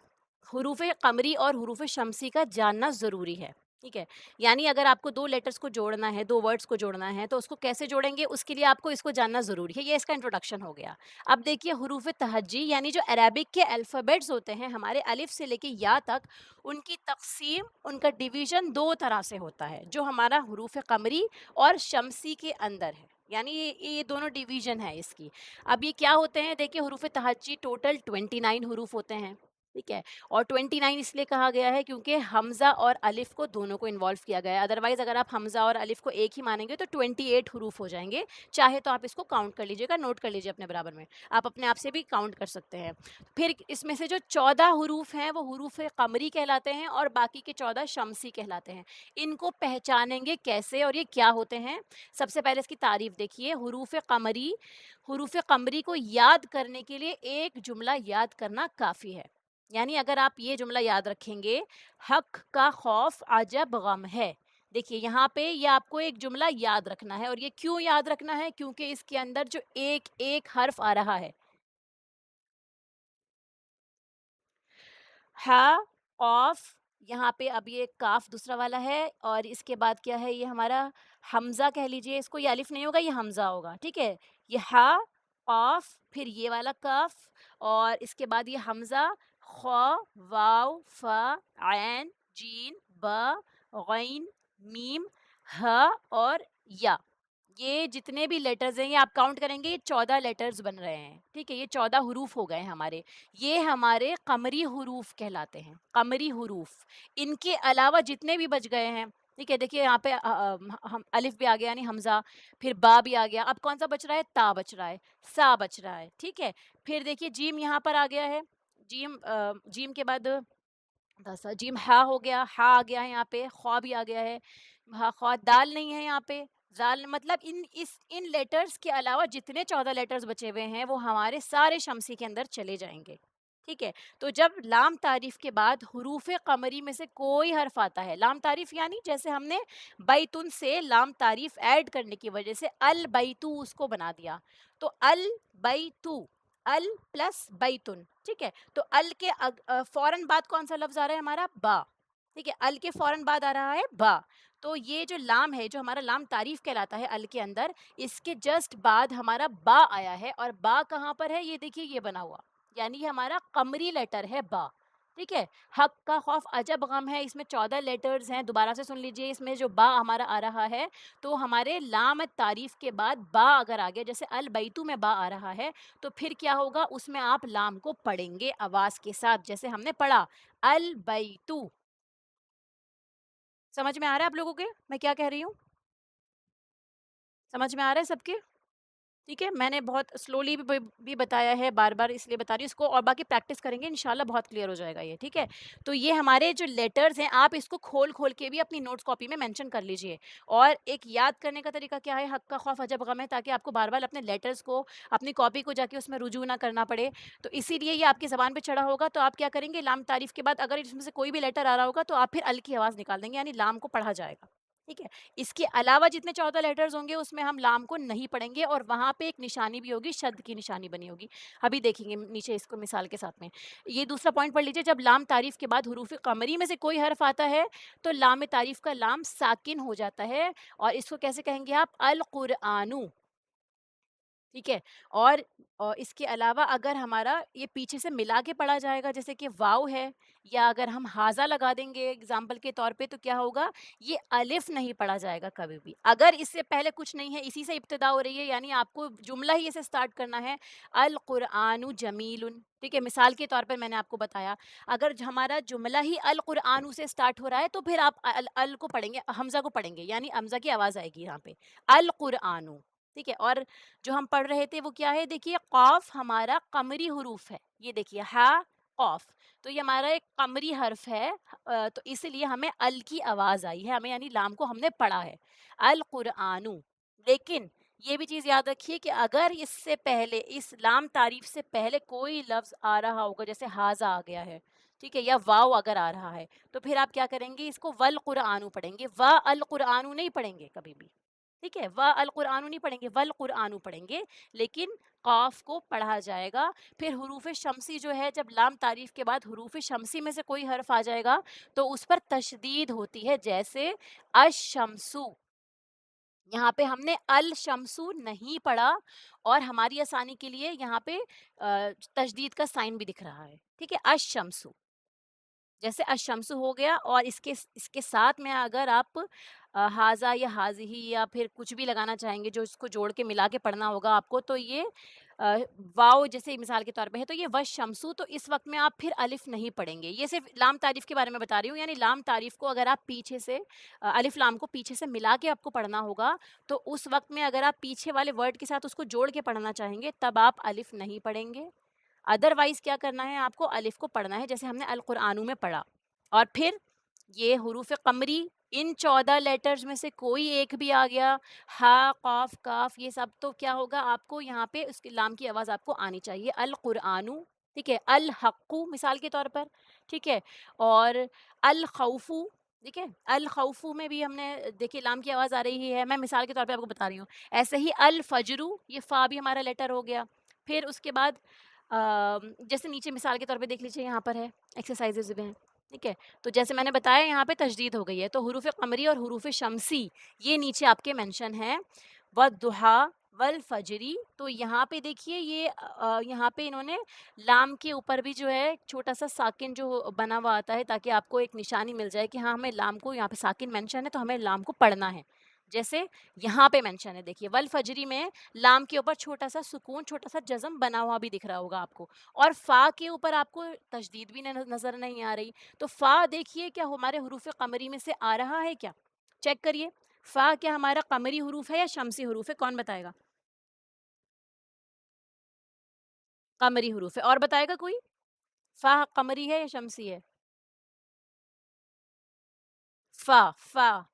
हुरूफ कमरी और हुरूफ शमसी का जानना ज़रूरी है। ठीक है, यानी अगर आपको दो लेटर्स को जोड़ना है, दो वर्ड्स को जोड़ना है, तो उसको कैसे जोड़ेंगे, उसके लिए आपको इसको जानना ज़रूरी है। ये इसका इंट्रोडक्शन हो गया। अब देखिए हुरूफ तहज्जी यानी जो अरेबिक के अल्फ़ाबेट्स होते हैं हमारे अलिफ से लेके या तक, उनकी तक़सीम, उनका डिवीज़न दो तरह से होता है, जो हमारा हुरूफ कमरी और शमसी के अंदर है। यानी ये दोनों डिवीज़न है इसकी। अब ये क्या होते हैं, देखिए हुरूफ तहज्जी टोटल 29 हुरूफ होते हैं। ठीक है, और 29 इसलिए कहा गया है क्योंकि हमज़ा और अलिफ को दोनों को इन्वॉल्व किया गया है। अदरवाइज़ अगर आप हमज़ा और अलिफ को एक ही मानेंगे तो 28 हुरूफ हो जाएंगे। चाहे तो आप इसको काउंट कर लीजिएगा, नोट कर लीजिए अपने बराबर में, आप अपने आप से भी काउंट कर सकते हैं। फिर इसमें से जो 14 हुरूफ हैं वो हुरूफ कमरी कहलाते हैं और बाकी के 14 शमसी कहलाते हैं। इनको पहचानेंगे कैसे और ये क्या होते हैं? सबसे पहले इसकी तारीफ देखिए, हुरूफ कमरी को याद करने के लिए एक जुमला याद करना काफ़ी है। यानी अगर आप ये जुमला याद रखेंगे, हक का खौफ अजब गम है। देखिए यहाँ पे ये आपको एक जुमला याद रखना है, और ये क्यों याद रखना है? क्योंकि इसके अंदर जो एक एक हर्फ आ रहा है, हा, ऑफ, यहाँ पे अब ये काफ दूसरा वाला है, और इसके बाद क्या है, ये हमारा हमजा कह लीजिए इसको, ये अलिफ नहीं होगा, ये हमजा होगा। ठीक है, ये हा, ऑफ, फिर ये वाला काफ, और इसके बाद ये हमजा, खा, वाव, फा, ऐन, जीन, बा, गैन, मीम, हा और या। ये जितने भी लेटर्स हैं ये आप काउंट करेंगे, ये 14 लेटर्स बन रहे हैं। ठीक है, ये 14 हुरूफ हो गए हमारे। ये हमारे कमरी हुरूफ कहलाते हैं, कमरी हुरूफ। इनके अलावा जितने भी बच गए हैं, ठीक है, देखिए यहाँ पे हम अलिफ भी आ गया यानी हमजा, फिर बा भी आ गया, अब कौन सा बच रहा है? ता बच रहा है, सा बच रहा है। ठीक है, फिर देखिए जीम यहाँ पर आ गया है, जीम जीम के बाद दसा जीम हा हो गया, हा आ गया है यहाँ पे, ख़ौ भी आ गया है, हा ख़ौ दाल नहीं है यहाँ पे, ज़ाल मतलब इन लेटर्स के अलावा जितने 14 लेटर्स बचे हुए हैं, वो हमारे सारे शमसी के अंदर चले जाएँगे, ठीक है? तो जब लाम तारीफ़ के बाद हुरूफ़ क़मरी में से कोई हर्फ़ आता है, लाम तारीफ़ यानी जैसे हमने बैतुन से लाम तारीफ़ ऐड करने की वजह से अल बैतु उसको बना दिया, तो अल बैतु, अल प्लस बैतुन, ठीक है? तो अल के फ़ौरन बाद कौन-सा लफ़्ज़ आ रहा है हमारा? बा, ठीक है? अल के फ़ौरन बाद आ रहा है बा। तो ये जो लाम है, जो हमारा लाम तारीफ़ कहलाता है अल के अंदर, इसके जस्ट बाद हमारा बा आया है और बा कहाँ पर है? ये देखिए ये बना हुआ, यानी ये हमारा क़मरी लेटर है बा, ठीक है? हक़ का ख़ौफ़ अजब गम है, इसमें 14 लेटर्स हैं, दोबारा से सुन लीजिए, इसमें जो बा हमारा आ रहा है, तो हमारे लाम तारीफ़ के बाद बा अगर आ गया, जैसे अल बैतु में बा आ रहा है, तो फिर क्या होगा उसमें आप लाम को पढ़ेंगे आवाज़ के साथ, जैसे हमने पढ़ा अल बैतु। समझ में आ रहा है आप लोगों के मैं क्या कह रही हूँ? समझ में आ रहा है सबके? ठीक है, मैंने बहुत स्लोली भी बताया है, बार-बार इसलिए बता रही हूँ इसको, और बाकी प्रैक्टिस करेंगे इंशाल्लाह बहुत क्लियर हो जाएगा ये, ठीक है? तो ये हमारे जो लेटर्स हैं, आप इसको खोल-खोल के भी अपनी नोट्स कॉपी में मेंशन कर लीजिए। और एक याद करने का तरीका क्या है, हक़ का ख़ौफ़ अजब गम है, ताकि आपको बार-बार अपने लेटर्स को, अपनी कॉपी को जाके उसमें रुजू ना करना पड़े। तो इसीलिए ये आपकी ज़बान पे चढ़ा होगा, तो आप क्या करेंगे, लाम तारीफ़ के बाद अगर इसमें से कोई भी लेटर आ रहा होगा, तो आप फिर अल की आवाज़ निकाल देंगे, यानी लाम को पढ़ा जाएगा, ठीक है? इसके अलावा जितने 14 लेटर्स होंगे उसमें हम लाम को नहीं पढ़ेंगे और वहाँ पे एक निशानी भी होगी, शद की निशानी बनी होगी। अभी देखेंगे नीचे इसको मिसाल के साथ में। ये दूसरा पॉइंट पढ़ लीजिए, जब लाम तारीफ़ के बाद हुरूफ़ क़मरी में से कोई हर्फ़ आता है, तो लाम तारीफ़ का लाम साकिन हो जाता है और इसको कैसे कहेंगे आप? अल कुरआनु। ठीक है? और इसके अलावा अगर हमारा ये पीछे से मिला के पढ़ा जाएगा, जैसे कि वाव है, या अगर हम हाज़ा लगा देंगे एग्ज़ाम्पल के तौर पे, तो क्या होगा, ये अलिफ़ नहीं पढ़ा जाएगा कभी भी। अगर इससे पहले कुछ नहीं है, इसी से इब्तिदा हो रही है, यानी आपको जुमला ही ऐसे स्टार्ट करना है, अल कुरआनु जमीलुन, ठीक है? मिसाल के तौर पर मैंने आपको बताया, अगर हमारा जुमला ही अल कुरआनु से स्टार्ट हो रहा है, तो फिर आप अल को पढ़ेंगे, हमज़ा को पढ़ेंगे, यानी हमज़ा की आवाज़ आएगी यहाँ पे, अल कुरआनु, ठीक है? और जो हम पढ़ रहे थे वो क्या है, देखिए क़ाफ़ हमारा क़मरी हुरूफ़ है, ये देखिए हा क़ाफ़, तो ये हमारा एक क़मरी हर्फ़ है, तो इसलिए हमें अल की आवाज़ आई है, हमें यानी लाम को हमने पढ़ा है, अल कुरआनु। लेकिन ये भी चीज़ याद रखिए कि अगर इससे पहले, इस लाम तारीफ़ से पहले कोई लफ्ज़ आ रहा होगा, जैसे हाज़ा आ गया है, ठीक है? या वाव अगर आ रहा है, तो फिर आप क्या करेंगे, इसको वल कुरआनु पढ़ेंगे, व अल कुरआनु नहीं पढ़ेंगे कभी भी। ठीक है? व अल कुरआनु नहीं पढ़ेंगे, वल कुरआनु पढ़ेंगे, लेकिन क़ाफ़ को पढ़ा जाएगा। फिर हुरूफ़ शम्सी जो है, जब लाम तारीफ़ के बाद हुरूफ़ शम्सी में से कोई हर्फ़ आ जाएगा, तो उस पर तशदीद होती है, जैसे अश-शम्सु। यहाँ पे हमने अल-शम्सु नहीं पढ़ा और हमारी आसानी के लिए यहाँ पे तशदीद का साइन भी दिख रहा है, ठीक है? अश-शम्सु। जैसे अशम्स हो गया, और इसके साथ में अगर आप हाज़ा या हाज़िही या फिर कुछ भी लगाना चाहेंगे, जो इसको जोड़ के मिला के पढ़ना होगा आपको, तो ये वाव जैसे मिसाल के तौर पे है, तो ये वशम्सु, तो इस वक़्त में आप फिर अलिफ़ नहीं पढ़ेंगे। ये सिर्फ़ लाम तारीफ़ के बारे में बता रही हूँ, यानी लाम तारीफ़ को अगर आप पीछे से अलिफ़ लाम को पीछे से मिला के आपको पढ़ना होगा, तो उस वक़्त में अगर आप पीछे वाले वर्ड के साथ उसको जोड़ के पढ़ना चाहेंगे, तब आप अलिफ़ नहीं पढ़ेंगे। अदरवाइज़ क्या करना है, आपको अलिफ को पढ़ना है, जैसे हमने अल कुरआनु में पढ़ा। और फिर ये हुरूफ़ क़मरी, इन 14 लेटर्स में से कोई एक भी आ गया, हा, क़ाफ़, काफ़, ये सब, तो क्या होगा, आपको यहाँ पे उसकी लाम की आवाज़ आपको आनी चाहिए, अल कुरआनु, ठीक है? अल हक्कु मिसाल के तौर पर, ठीक है? और अल खौफ़ु, ठीक है? अल खौफ़ु में भी हमने देखिए लाम की आवाज़ आ रही है, मैं मिसाल के तौर पे आपको बता रही हूँ। ऐसे ही अल फ़ज्रु, ये फ़ा भी हमारा लेटर हो गया। फिर उसके बाद जैसे नीचे मिसाल के तौर पे देख लीजिए, यहाँ पर है, एक्सरसाइज़ेज़ में है, ठीक है? तो जैसे मैंने बताया, यहाँ पे तशदीद हो गई है, तो हुरूफ़ क़मरी और हुरूफ़ शम्सी ये नीचे आपके मेंशन हैं। वद्दुहा वल फ़जरी, तो यहाँ पे देखिए ये यहाँ पे इन्होंने लाम के ऊपर भी जो है छोटा-सा साकिन जो बना हुआ आता है, ताकि आपको एक निशानी मिल जाए कि हाँ, हमें लाम को, यहाँ पे साकिन मेंशन है, तो हमें लाम को पढ़ना है। जैसे यहाँ पे मेंशन है, देखिए वल फ़जरी में लाम के ऊपर छोटा-सा सुकून, छोटा-सा जज़म बना हुआ भी दिख रहा होगा आपको, और फ़ा के ऊपर आपको तशदीद भी न नज़र नहीं आ रही। तो फ़ा देखिए क्या हमारे हुरूफ़ क़मरी में से आ रहा है क्या? चेक करिए, फ़ा क्या हमारा क़मरी हुरूफ़ है या शम्सी हुरूफ़ है? कौन बताएगा? क़मरी हुरूफ़ है। और बताएगा कोई? फ़ा क़मरी है या शम्सी है? फ़ा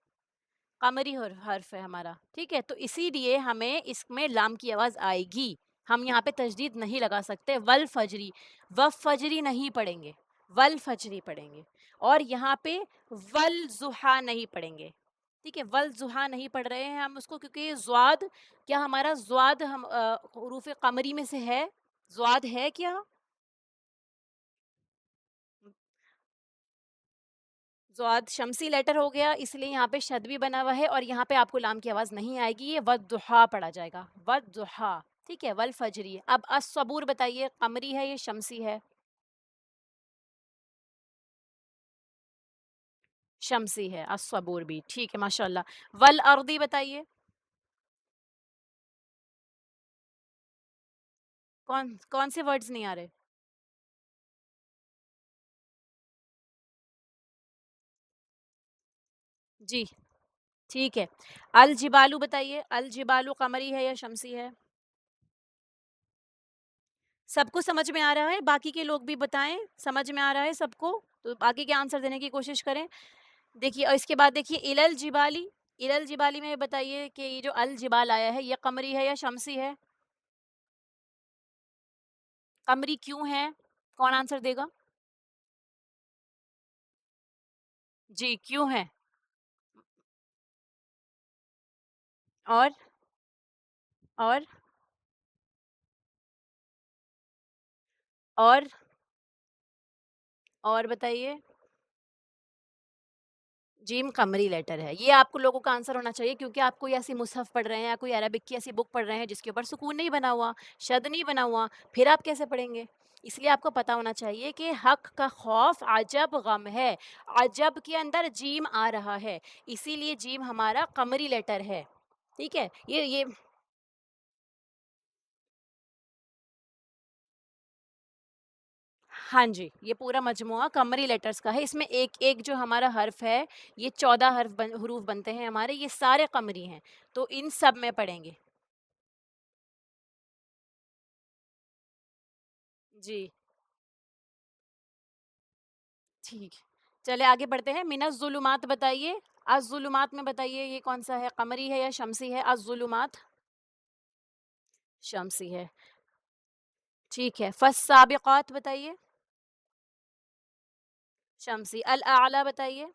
कमरी हर्फ है हमारा, ठीक है? तो इसीलिए हमें इसमें लाम की आवाज़ आएगी। हम यहाँ पे तशदीद नहीं लगा सकते। वल फजरी, व फजरी नहीं पढ़ेंगे, वल फजरी पढ़ेंगे। और यहाँ पे वल ज़ुहा नहीं पढ़ेंगे, ठीक है? वल ज़ुहा नहीं पढ़ रहे हैं हम उसको, क्योंकि ज़्वाद, क्या हमारा ज़्वाद हम हुरूफ़ कमरी में से है? ज़्वाद है क्या? ज़्वाद शमसी लेटर हो गया, इसलिए यहाँ पे शद भी बना हुआ है और यहाँ पे आपको लाम की आवाज़ नहीं आएगी, ये वद्दुहा पढ़ा जाएगा, वद्दुहा, ठीक है? वल फजरी। अब अस्सबूर बताइए, कमरी है ये शमसी है? शमसी है, अस्सबूर भी, ठीक है, माशाल्लाह। वल अर्दी बताइए, कौन कौन से वर्ड्स नहीं आ रहे? जी, ठीक है। अल जिबालू बताइए, अल जिबालू कमरी है या शमसी है? सबको समझ में आ रहा है? बाकी के लोग भी बताएं, समझ में आ रहा है सबको? तो बाकी के आंसर देने की कोशिश करें। देखिए, और इसके बाद देखिए इलल जिबाली, इलल जिबाली में बताइए कि ये जो अल जिबाल आया है, ये कमरी है या शमसी है? कमरी क्यों है? कौन आंसर देगा? जी, क्यों है? और और और और बताइए। जीम कमरी लेटर है, ये आपको लोगों का आंसर होना चाहिए, क्योंकि आप कोई ऐसी मुसहफ पढ़ रहे हैं या कोई अरबिक की ऐसी बुक पढ़ रहे हैं जिसके ऊपर सुकून नहीं बना हुआ, शद नहीं बना हुआ, फिर आप कैसे पढ़ेंगे? इसलिए आपको पता होना चाहिए कि हक का खौफ अजब गम है, अजब के अंदर जीम आ रहा है, इसीलिए जीम हमारा कमरी लेटर है, ठीक है? ये हाँ जी, ये पूरा मजमुआ कमरी लेटर्स का है। इसमें एक-एक जो हमारा हर्फ है, ये 14 हुरूफ बनते हैं हमारे, ये सारे कमरी हैं, तो इन सब में पढ़ेंगे। जी, ठीक। चलिए आगे बढ़ते हैं। मिनज़्ज़ुलुमात बताइए, अज़्ज़ुलुमात में बताइए ये कौन-सा है, कमरी है या शमसी है? अज़्ज़ुलुमात शमसी है, ठीक है। फ़स्साबिक़ात बताइए, शमसी। अल अअला बताइए।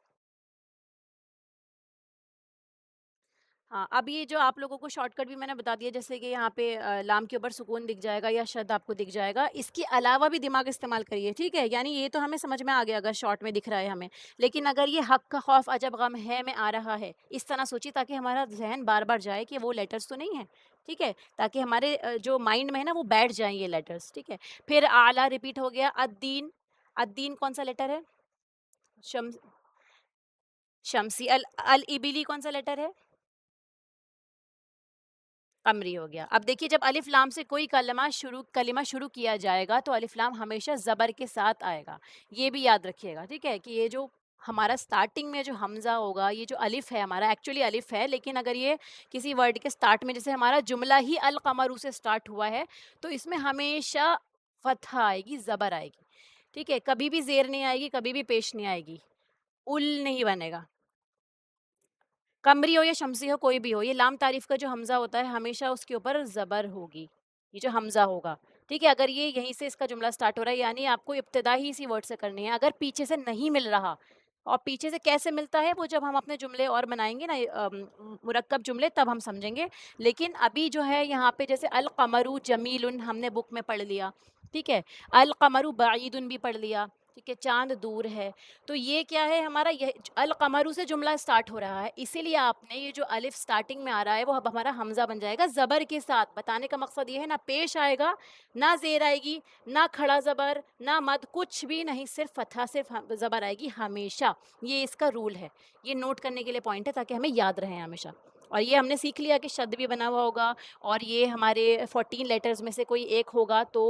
हाँ, अब ये जो आप लोगों को शॉर्टकट भी मैंने बता दिया, जैसे कि यहाँ पे लाम के ऊपर सुकून दिख जाएगा या शद आपको दिख जाएगा। इसके अलावा भी दिमाग इस्तेमाल करिए, ठीक है? यानी ये तो हमें समझ में आ गया अगर शॉर्ट में दिख रहा है हमें। लेकिन अगर ये हक का खौफ अजब गम है में आ रहा है, इस तरह सोचिए ताकि हमारा ज़हन बार-बार जाए कि वो लेटर्स तो नहीं हैं, ठीक है? ताकि हमारे जो माइंड में है ना वो बैठ जाएँ ये लेटर्स, ठीक है? फिर आला रिपीट हो गया, अद्दीन, अद्दीन कौन-सा लेटर है? शम्स शमसी। अल इबिली कौन-सा लेटर है? कमरी हो गया। अब देखिए, जब अलिफ लाम से कोई कलिमा शुरू किया जाएगा तो अलिफ लाम हमेशा ज़बर के साथ आएगा। ये भी याद रखिएगा, ठीक है? कि ये जो हमारा स्टार्टिंग में जो हमज़ा होगा, ये जो अलिफ है हमारा एक्चुअली अलिफ है, लेकिन अगर ये किसी वर्ड के स्टार्ट में, जैसे हमारा जुमला ही अल कमरू से स्टार्ट हुआ है, तो इसमें हमेशा फ़तहा आएगी, ज़बर आएगी, ठीक है? कभी भी ज़ेर नहीं आएगी, कभी भी पेश नहीं आएगी, उल नहीं बनेगा। कमरी हो या शमसी हो, कोई भी हो, ये लाम तारीफ़ का जो हमज़ा होता है हमेशा उसके ऊपर ज़बर होगी, ये जो हमज़ा होगा, ठीक है? अगर ये यहीं से इसका जुमला स्टार्ट हो रहा है, यानी आपको इब्तिदा ही इसी वर्ड से करनी है। अगर पीछे से नहीं मिल रहा, और पीछे से कैसे मिलता है वो जब हम अपने जुमले और बनाएँगे ना, मुरक्कब जुमले, तब हम समझेंगे। लेकिन अभी जो है यहाँ पे, जैसे अल कमरु जमीलुन हमने बुक में पढ़ लिया, ठीक है? अल कमरु बईदुन भी पढ़ लिया, ठीक है? चाँद दूर है। तो ये क्या है हमारा, यह अल कमरू से जुमला स्टार्ट हो रहा है, इसीलिए आपने ये जो अलिफ स्टार्टिंग में आ रहा है वो अब हमारा हमज़ा बन जाएगा ज़बर के साथ। बताने का मकसद ये है, ना पेश आएगा, ना ज़ेर आएगी, ना खड़ा ज़बर, ना मद, कुछ भी नहीं, सिर्फ फतहा, सिर्फ ज़बर आएगी हमेशा। ये इसका रूल है। ये नोट करने के लिए पॉइंट है, ताकि हमें याद रहे हमेशा। और ये हमने सीख लिया कि शद भी बना हुआ होगा, और ये हमारे 14 लेटर्स में से कोई एक होगा तो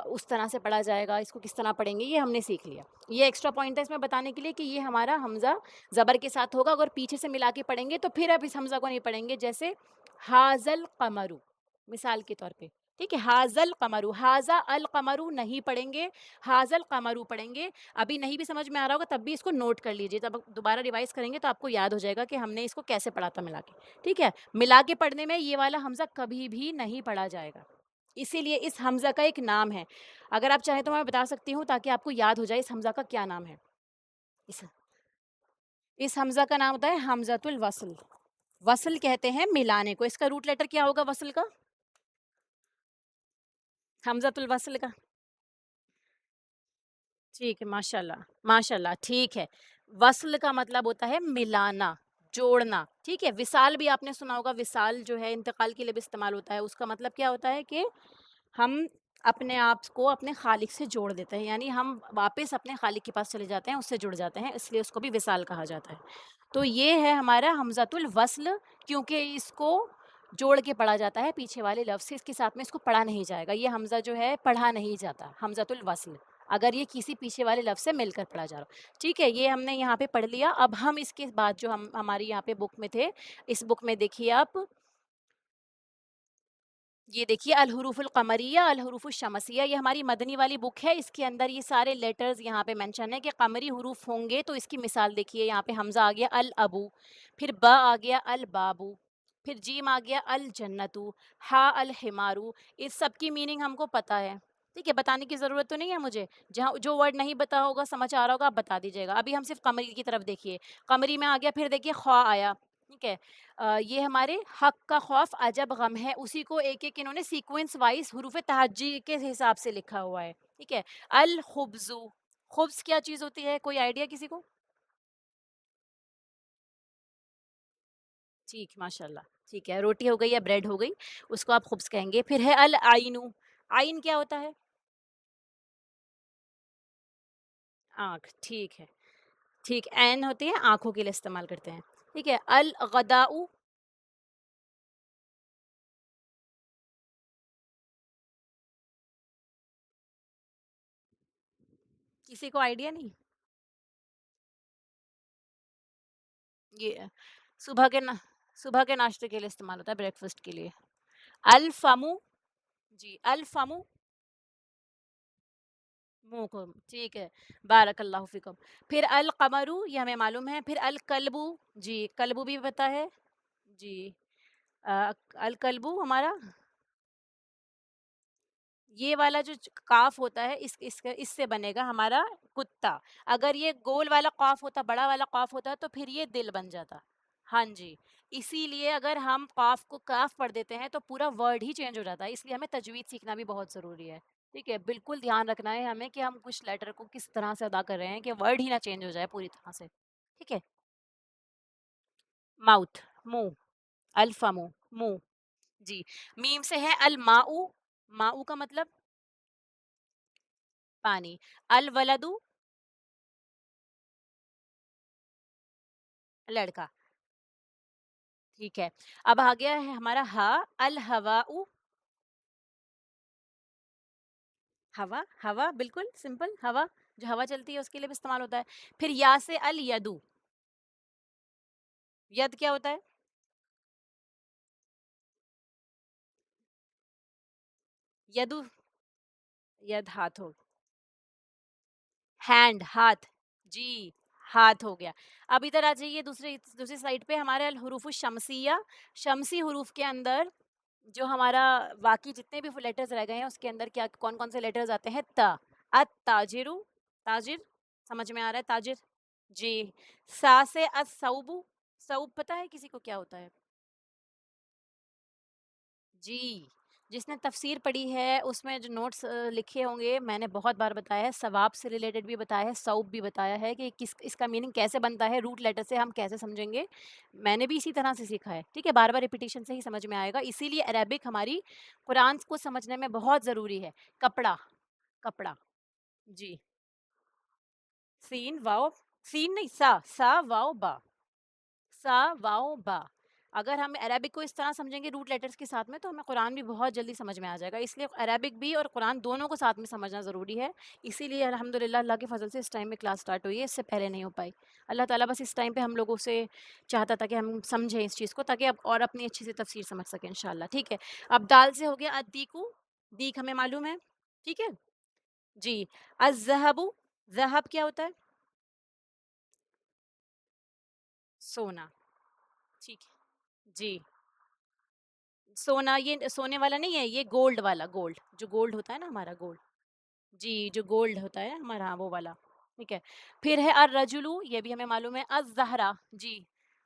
उस तरह से पढ़ा जाएगा, इसको किस तरह पढ़ेंगे ये हमने सीख लिया। ये एक्स्ट्रा पॉइंट है इसमें बताने के लिए कि ये हमारा हमज़ा ज़बर के साथ होगा। अगर पीछे से मिला के पढ़ेंगे तो फिर अब इस हमज़ा को नहीं पढ़ेंगे, जैसे हाज़ल कमरु, मिसाल के तौर पे। ठीक है? हाज़ल कमरु, हाज़ा अल कमरु नहीं पढ़ेंगे, हाज़ल कमरु पढ़ेंगे। अभी नहीं भी समझ में आ रहा होगा तब भी इसको नोट कर लीजिए, तब दोबारा रिवाइज़ करेंगे तो आपको याद हो जाएगा कि हमने इसको कैसे पढ़ा था मिला के, ठीक है? मिला के पढ़ने में ये वाला हमज़ा कभी भी नहीं पढ़ा जाएगा, इसीलिए इस हमज़ा का एक नाम है। अगर आप चाहें तो मैं बता सकती हूँ ताकि आपको याद हो जाए इस हमज़ा का क्या नाम है। इस इस हमज़ा का नाम होता है हमज़तुल वस्ल। वस्ल कहते हैं मिलाने को, इसका रूट लेटर क्या होगा वस्ल का? हमज़तुल वस्ल का? ठीक है, माशाल्लाह, माशाल्लाह, ठीक है। वस्ल का मतलब होता है मिलाना, जोड़ना, ठीक है? विसाल भी आपने सुना होगा, विसाल जो है इंतकाल के लिए भी इस्तेमाल होता है, उसका मतलब क्या होता है कि हम अपने आप को अपने खालिक से जोड़ देते हैं, यानी हम वापस अपने खालिक के पास चले जाते हैं, उससे जुड़ जाते हैं, इसलिए उसको भी विसाल कहा जाता है। तो ये है हमारा हमज़तुल वस्ल, क्योंकि इसको जोड़ के पढ़ा जाता है पीछे वाले लफ्ज़ से, इसके साथ में इसको पढ़ा नहीं जाएगा, ये हमज़ा जो है पढ़ा नहीं जाता, हमज़तुल वस्ल। अगर ये किसी पीछे वाले लफ्ज़ से मिलकर पढ़ा जा रहा हो। ठीक है, ये हमने यहाँ पे पढ़ लिया, अब हम इसके बाद जो हम हमारी यहाँ पे बुक में थे, इस बुक में देखिए आप, ये देखिए अल-हुरूफुल क़मरिया, अल-हुरूफुश शमसिया, ये हमारी मदनी वाली बुक है। इसके अंदर ये सारे लेटर्स यहाँ पे मेंशन है कि क़मरी हुरूफ होंगे, तो इसकी मिसाल देखिए, यहाँ पे हमज़ा आ गया अल-अबू, फिर ब आ गया अल-बाबू, फिर जीम आ गया अल-जन्नतु, हा अल-हिमारू। इस सब की मीनिंग हमको पता है, ठीक है? बताने की ज़रूरत तो नहीं है मुझे। जहाँ जो वर्ड नहीं पता होगा, समझ आ रहा होगा, आप बता दीजिएगा। अभी हम सिर्फ़ क़मरी की तरफ देखिए, क़मरी में आ गया, फिर देखिए ख़्वा आया, ठीक है? ये हमारे हक का खौफ अजब गम है, उसी को एक-एक इन्होंने सीक्वेंस वाइज़ हुरूफ़ तहज्जी के हिसाब से लिखा हुआ है, ठीक है? अल खुब्ज़ु, खुब्ज़ क्या चीज़ होती है, कोई आइडिया किसी को? ठीक, माशाल्लाह, ठीक है, रोटी हो गई या ब्रेड हो गई, उसको आप खुब्ज़ कहेंगे। फिर है अल आइनु, आइन क्या होता है? आँख, ठीक है, ठीक, ऐन होती है, आँखों के लिए इस्तेमाल करते हैं, ठीक है? अल गदाउ, किसी को आइडिया नहीं? ये सुबह के ना सुबह के नाश्ते के लिए इस्तेमाल होता है, ब्रेकफ़ास्ट के लिए। अल फ़मु, जी, अल फ़मु, मुँह को, ठीक है, बारकल्लाहु फ़ीकुम। फिर अल क़मरु, ये हमें मालूम है, फिर अल कल्बु, जी, कल्बु भी पता है, जी। अल कल्बु हमारा ये वाला जो काफ होता है, इससे बनेगा हमारा कुत्ता। अगर ये गोल वाला काफ होता, बड़ा वाला काफ होता, तो फिर ये दिल बन जाता। हाँ जी, इसीलिए अगर हम काफ को काफ पढ़ देते हैं तो पूरा वर्ड ही चेंज हो जाता है, इसलिए हमें तजवीद सीखना भी बहुत ज़रूरी है। ठीक है, बिल्कुल ध्यान रखना है हमें कि हम कुछ लेटर को किस तरह से अदा कर रहे हैं कि वर्ड ही ना चेंज हो जाए पूरी तरह से। ठीक है, माउथ, मुंह, अल्फमु, मुंह, जी। मीम से है अल माऊ, माऊ का मतलब पानी। अल वलदु, लड़का, ठीक है। अब आ गया है हमारा हा, अल हवाउ, हवा, हवा बिल्कुल सिंपल, हवा, जो हवा चलती है उसके लिए भी इस्तेमाल होता है। फिर या से अल यदु, यद क्या होता है? यदु, यद हाथ हो, हैंड, हाथ, जी, हाथ हो गया। अब इधर आ जाइए दूसरे दूसरी साइड पे, हमारे अल हुरूफ़ शमसिया, शमसी हुरूफ के अंदर जो हमारा बाकी जितने भी लेटर्स रह गए हैं उसके अंदर क्या कौन-कौन से लेटर्स आते हैं? त, अत-ताजिरु, ताजिर, समझ में आ रहा है ताजिर? जी। सा से अस-सौबु, सौब पता है किसी को क्या होता है? जी, जिसने तफ़सीर पढ़ी है उसमें जो नोट्स लिखे होंगे, मैंने बहुत बार बताया है, सवाब से रिलेटेड भी बताया है, सौब भी बताया है कि किस इसका मीनिंग कैसे बनता है, रूट लेटर से हम कैसे समझेंगे। मैंने भी इसी तरह से सीखा है, ठीक है? बार-बार रिपिटिशन से ही समझ में आएगा, इसीलिए अरेबिक हमारी कुरान को समझने में बहुत ज़रूरी है। कपड़ा, कपड़ा, जी, सीन, वाव, सीन नहीं सा, वाव, बा। सा वाओ बा, अगर हम अरेबिक को इस तरह समझेंगे रूट लेटर्स के साथ में तो हमें कुरान भी बहुत जल्दी समझ में आ जाएगा, इसलिए अरेबिक भी और कुरान दोनों को साथ में समझना ज़रूरी है। इसीलिए अल्हम्दुलिल्लाह अल्लाह के फजल से इस टाइम में क्लास स्टार्ट हुई है, इससे पहले नहीं हो पाई। अल्लाह ताला बस इस टाइम पे हम लोगों से चाहता था कि हम समझें इस चीज़ को ताकि अब और अपनी अच्छी से तफसीर समझ सकें इंशाल्लाह। ठीक है, अब दाल से हो गया अद्दीकू, दीक हमें मालूम है, ठीक है? जी। अज़्ज़हबु, ज़हब क्या होता है? सोना, ठीक है। जी। सोना ये सोने वाला नहीं है, ये गोल्ड वाला, गोल्ड, जो गोल्ड होता है ना हमारा गोल्ड। जी, जो गोल्ड होता है हमारा, हाँ, वो वाला, ठीक है। फिर है अर्रजुलु, ये भी हमें मालूम है। अज़्ज़हरा, जी।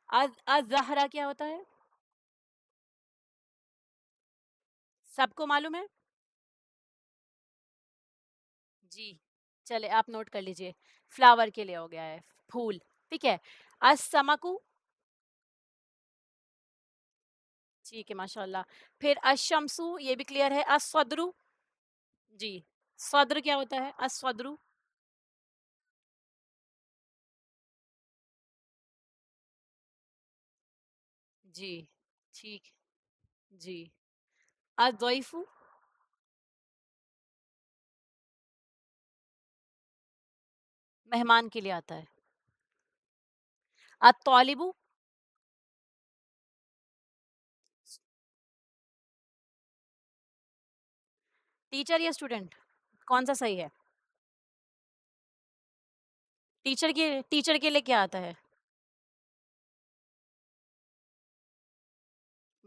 अज़्ज़हरा क्या होता है? सबको मालूम है? जी। चले आप नोट कर लीजिए, फ्लावर के लिए हो गया है, फूल, ठीक है। अस्समकु, ठीक है माशाल्लाह। फिर अशम्सु, ये भी क्लियर है। अस्सद्रु, जी। सद्र क्या होता है? अस्सद्रु, जी, ठीक, जी। अज़्ज़इफ़ु, मेहमान के लिए आता है। अत्तालिबु, टीचर या स्टूडेंट? कौन-सा सही है? टीचर के लिए क्या आता है?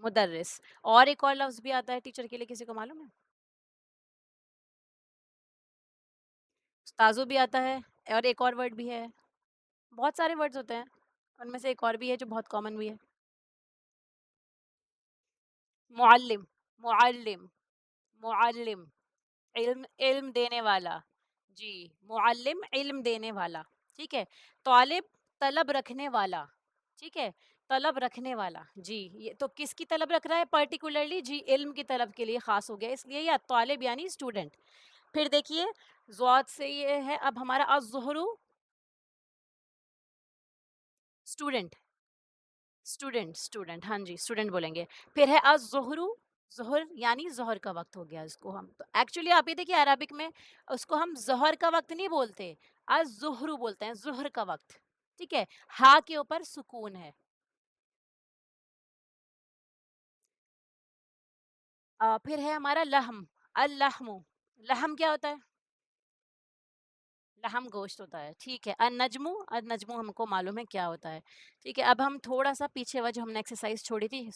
मुदर्रिस। और एक और लफ्ज़ भी आता है टीचर के लिए, किसी को मालूम है? उस्ताज़ो भी आता है, और एक और वर्ड भी है। बहुत सारे वर्ड्स होते हैं, उनमें से एक और भी है जो बहुत कॉमन भी है। मुअल्लिम, मुअल्लिम, मुअल्लिम, इल्म इल्म देने वाला। जी, मुअल्लिम इल्म देने वाला, ठीक है। तालिब, तलब रखने वाला, ठीक है। तलब रखने वाला, जी। ये तो किसकी तलब रख रहा है पर्टिकुलरली? जी, इल्म की तलब के लिए ख़ास हो गया, इसलिए ये तालिब यानी स्टूडेंट। फिर देखिए, ज़ौद से ये है अब हमारा अज़्ज़ुहरु, स्टूडेंट, स्टूडेंट, स्टूडेंट, हाँ जी, स्टूडेंट बोलेंगे। फिर है अज़्ज़ुहरु, ज़ुहर यानी ज़ोहर का वक़्त हो गया इसको हम तो एक्चुअली आप ये देखिए अरबिक में उसको हम ज़ोहर का वक़्त नहीं बोलते, अज़्ज़ुहरु बोलते हैं, ज़ुहर का वक़्त, ठीक है? हा के ऊपर सुकून है। फिर है हमारा लहम, अल-लहमु, लहम क्या होता है? लहम गोश्त होता है, ठीक है। अन-नजमु, अन-नजमु हमको मालूम है क्या होता है, ठीक है। अब हम थोड़ा-सा पीछे हुआ जो हमने एक्सरसाइज़ छोड़ी थी,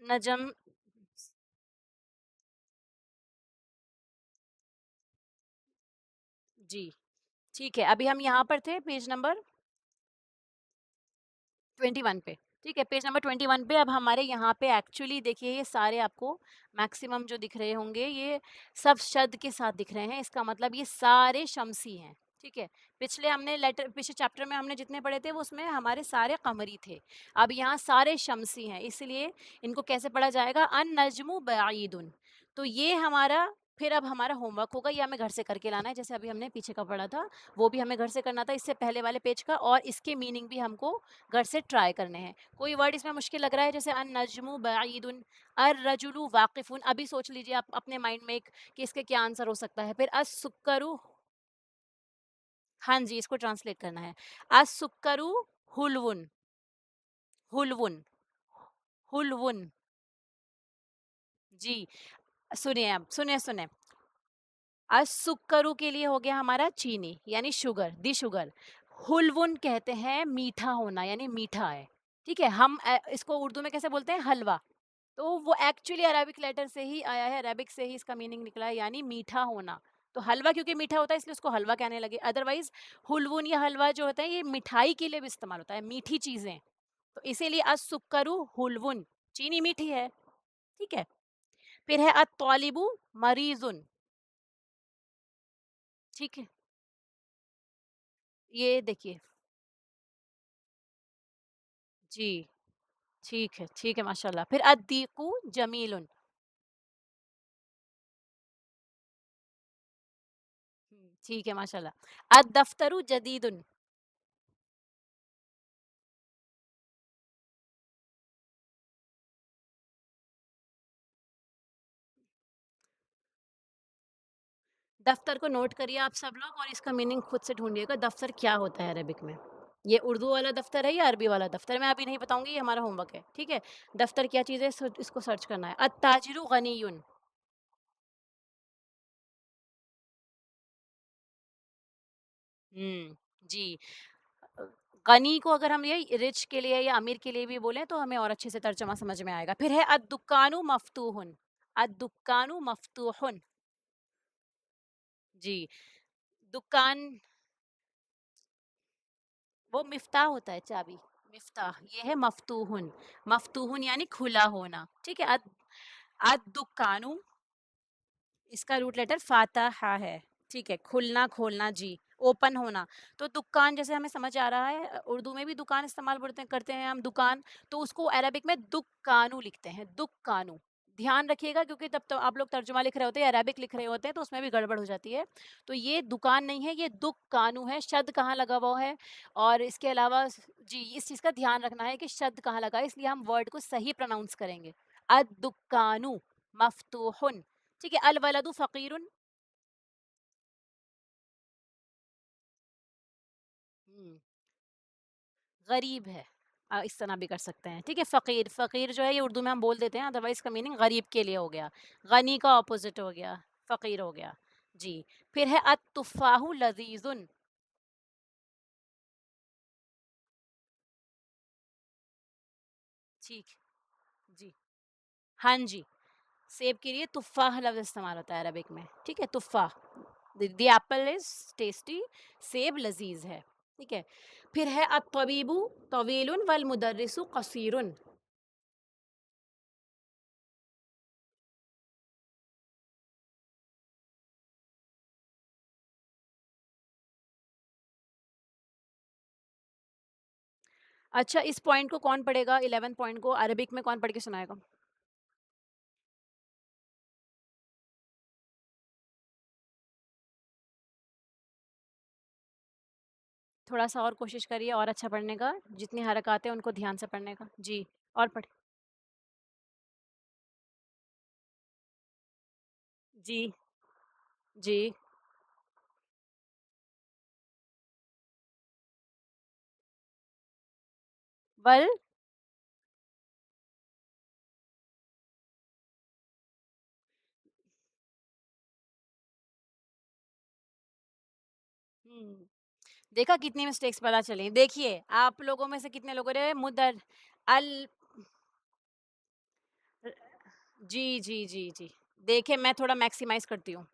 नजम, जी, ठीक है। अभी हम यहाँ पर थे पेज नंबर 21 पे, ठीक है। पेज नंबर 21 पे अब हमारे यहाँ पे एक्चुअली देखिए ये सारे आपको मैक्सिमम जो दिख रहे होंगे ये सब शद के साथ दिख रहे हैं, इसका मतलब ये सारे शमसी हैं, ठीक है। पिछले चैप्टर में हमने जितने पढ़े थे वो उसमें हमारे सारे कमरी थे, अब यहाँ सारे शमसी हैं, इसलिए इनको कैसे पढ़ा जाएगा? अन नजमु बईदुन। तो ये हमारा फिर अब हमारा होमवर्क होगा, ये हमें घर से करके लाना है, जैसे अभी हमने पीछे का पढ़ा था वो भी हमें घर से करना था इससे पहले वाले पेज का, और इसके मीनिंग भी हमको घर से ट्राई करने हैं। कोई वर्ड इसमें मुश्किल लग रहा है? जैसे अन-नजमु बईदुन, अर-रजुलु वाक़िफ़ुन, अभी सोच लीजिए आप अपने माइंड में एक कि इसका क्या आंसर हो सकता है। फिर अस-सुक्करु, हाँ जी, इसको ट्रांसलेट करना है। अस-सुक्करु हुलवुन, हुलवुन, हुलवुन, जी। सुनिए अब, सुनिए। अस-सुक्करु के लिए हो गया हमारा चीनी यानी शुगर, दी शुगर। हुलवुन कहते हैं मीठा होना यानी मीठा है, ठीक है? हम इसको उर्दू में कैसे बोलते हैं? हलवा। तो वो एक्चुअली अरेबिक लेटर से ही आया है, अरेबिक से ही इसका मीनिंग निकला है यानी मीठा होना। तो हलवा क्योंकि मीठा होता है इसलिए उसको हलवा कहने लगे, अदरवाइज़ हुलवुन या हलवा जो होता है ये मिठाई के लिए भी इस्तेमाल होता है, मीठी चीज़ें। तो इसीलिए अस-सुक्करु हुलवुन, चीनी मीठी है, ठीक है? फिर है अत-तालिबु मरीज़ुन, ठीक है? ये देखिए, जी, ठीक है माशाल्लाह। फिर अद-दीकु जमीलुन, ठीक है माशाल्लाह। अद-दफ्तरु जदीदुन, दफ्तर को नोट करिए आप सब लोग और इसका मीनिंग खुद से ढूँढिएगा, दफ्तर क्या होता है अरबिक में? ये उर्दू वाला दफ्तर है या अरबी वाला दफ्तर है? मैं अभी नहीं बताऊँगी, ये हमारा होमवर्क है, ठीक है? दफ्तर क्या चीज़ है इसको सर्च करना है। अत-ताजिरु गनियुन, हुँ, जी। अ, गनी को अगर हम ये रिच के लिए या अमीर के लिए भी बोलें तो हमें और अच्छे से तर्जुमा समझ में आएगा। फिर है अद्दुक्कानु मफ्तूहुन, अद्दुक्कानु मफ्तूहुन। जी, दुकान वो मिफ्ताह होता है चाबी, मिफ्ताह। ये है मफ्तूहुन, मफ्तूहुन यानी खुला होना, ठीक है? अद्दुक्कानु इसका रूट लेटर फातहा है, ठीक है? खुलना, खोलना, जी, ओपन होना। तो दुकान जैसे हमें समझ आ रहा है, उर्दू में भी दुकान इस्तेमाल बोलते करते हैं हम दुकान, तो उसको अरबिक में दुक्कानु लिखते हैं, दुक्कानु। ध्यान रखिएगा क्योंकि तब तो आप लोग तर्जुमा लिख रहे होते हैं, अरबिक लिख रहे होते हैं, तो उसमें भी गड़बड़ हो जाती है। तो ये दुकान नहीं है, ये दुक्कानु है, शद कहाँ लगा हुआ है। और इसके अलावा जी, इस चीज़ का ध्यान रखना है कि शद कहाँ लगा है, इसलिए हम वर्ड को सही प्रोनाउंस करेंगे। अद-दुक्कानु मफ्तूहुन। ठीक है, अल वलदु फ़कीरुन। हुँ, गरीब है। इस तरह भी कर सकते हैं, ठीक है? फ़कीर, फ़कीर जो है ये उर्दू में हम बोल देते हैं, अदरवाइज़ इसका मीनिंग गरीब के लिए हो गया। गनी का ऑपोज़िट हो गया, फ़कीर हो गया। जी, फिर है अत-तुफ़्फ़ाहु लज़ीज़ुन। ठीक, जी। हाँ जी, सेब के लिए तुफ़्फ़ाह लफ़्ज़ इस्तेमाल होता है अरबिक में, ठीक है? तुफ़्फ़ाह। द एप्पल इज़ टेस्टी, सेब लज़ीज़ है, ठीक है? फिर है अत-तबीबु तवीलुन वल मुदर्रिसु क़सीरुन। अच्छा, इस पॉइंट को कौन पढ़ेगा, 11 पॉइंट को अरबिक में कौन पढ़ के सुनाएगा? थोड़ा-सा और कोशिश करिए और अच्छा पढ़ने का, जितनी हरकत है उनको ध्यान से पढ़ने का। जी, और पढ़ जी, जी, वल हुँ, देखा कितनी मिस्टेक्स पता चली। देखिए, आप लोगों में से कितने लोगों ने मुदर अल जी, जी, जी, जी। देखिए, मैं थोड़ा मैक्सिमाइज़ करती हूँ।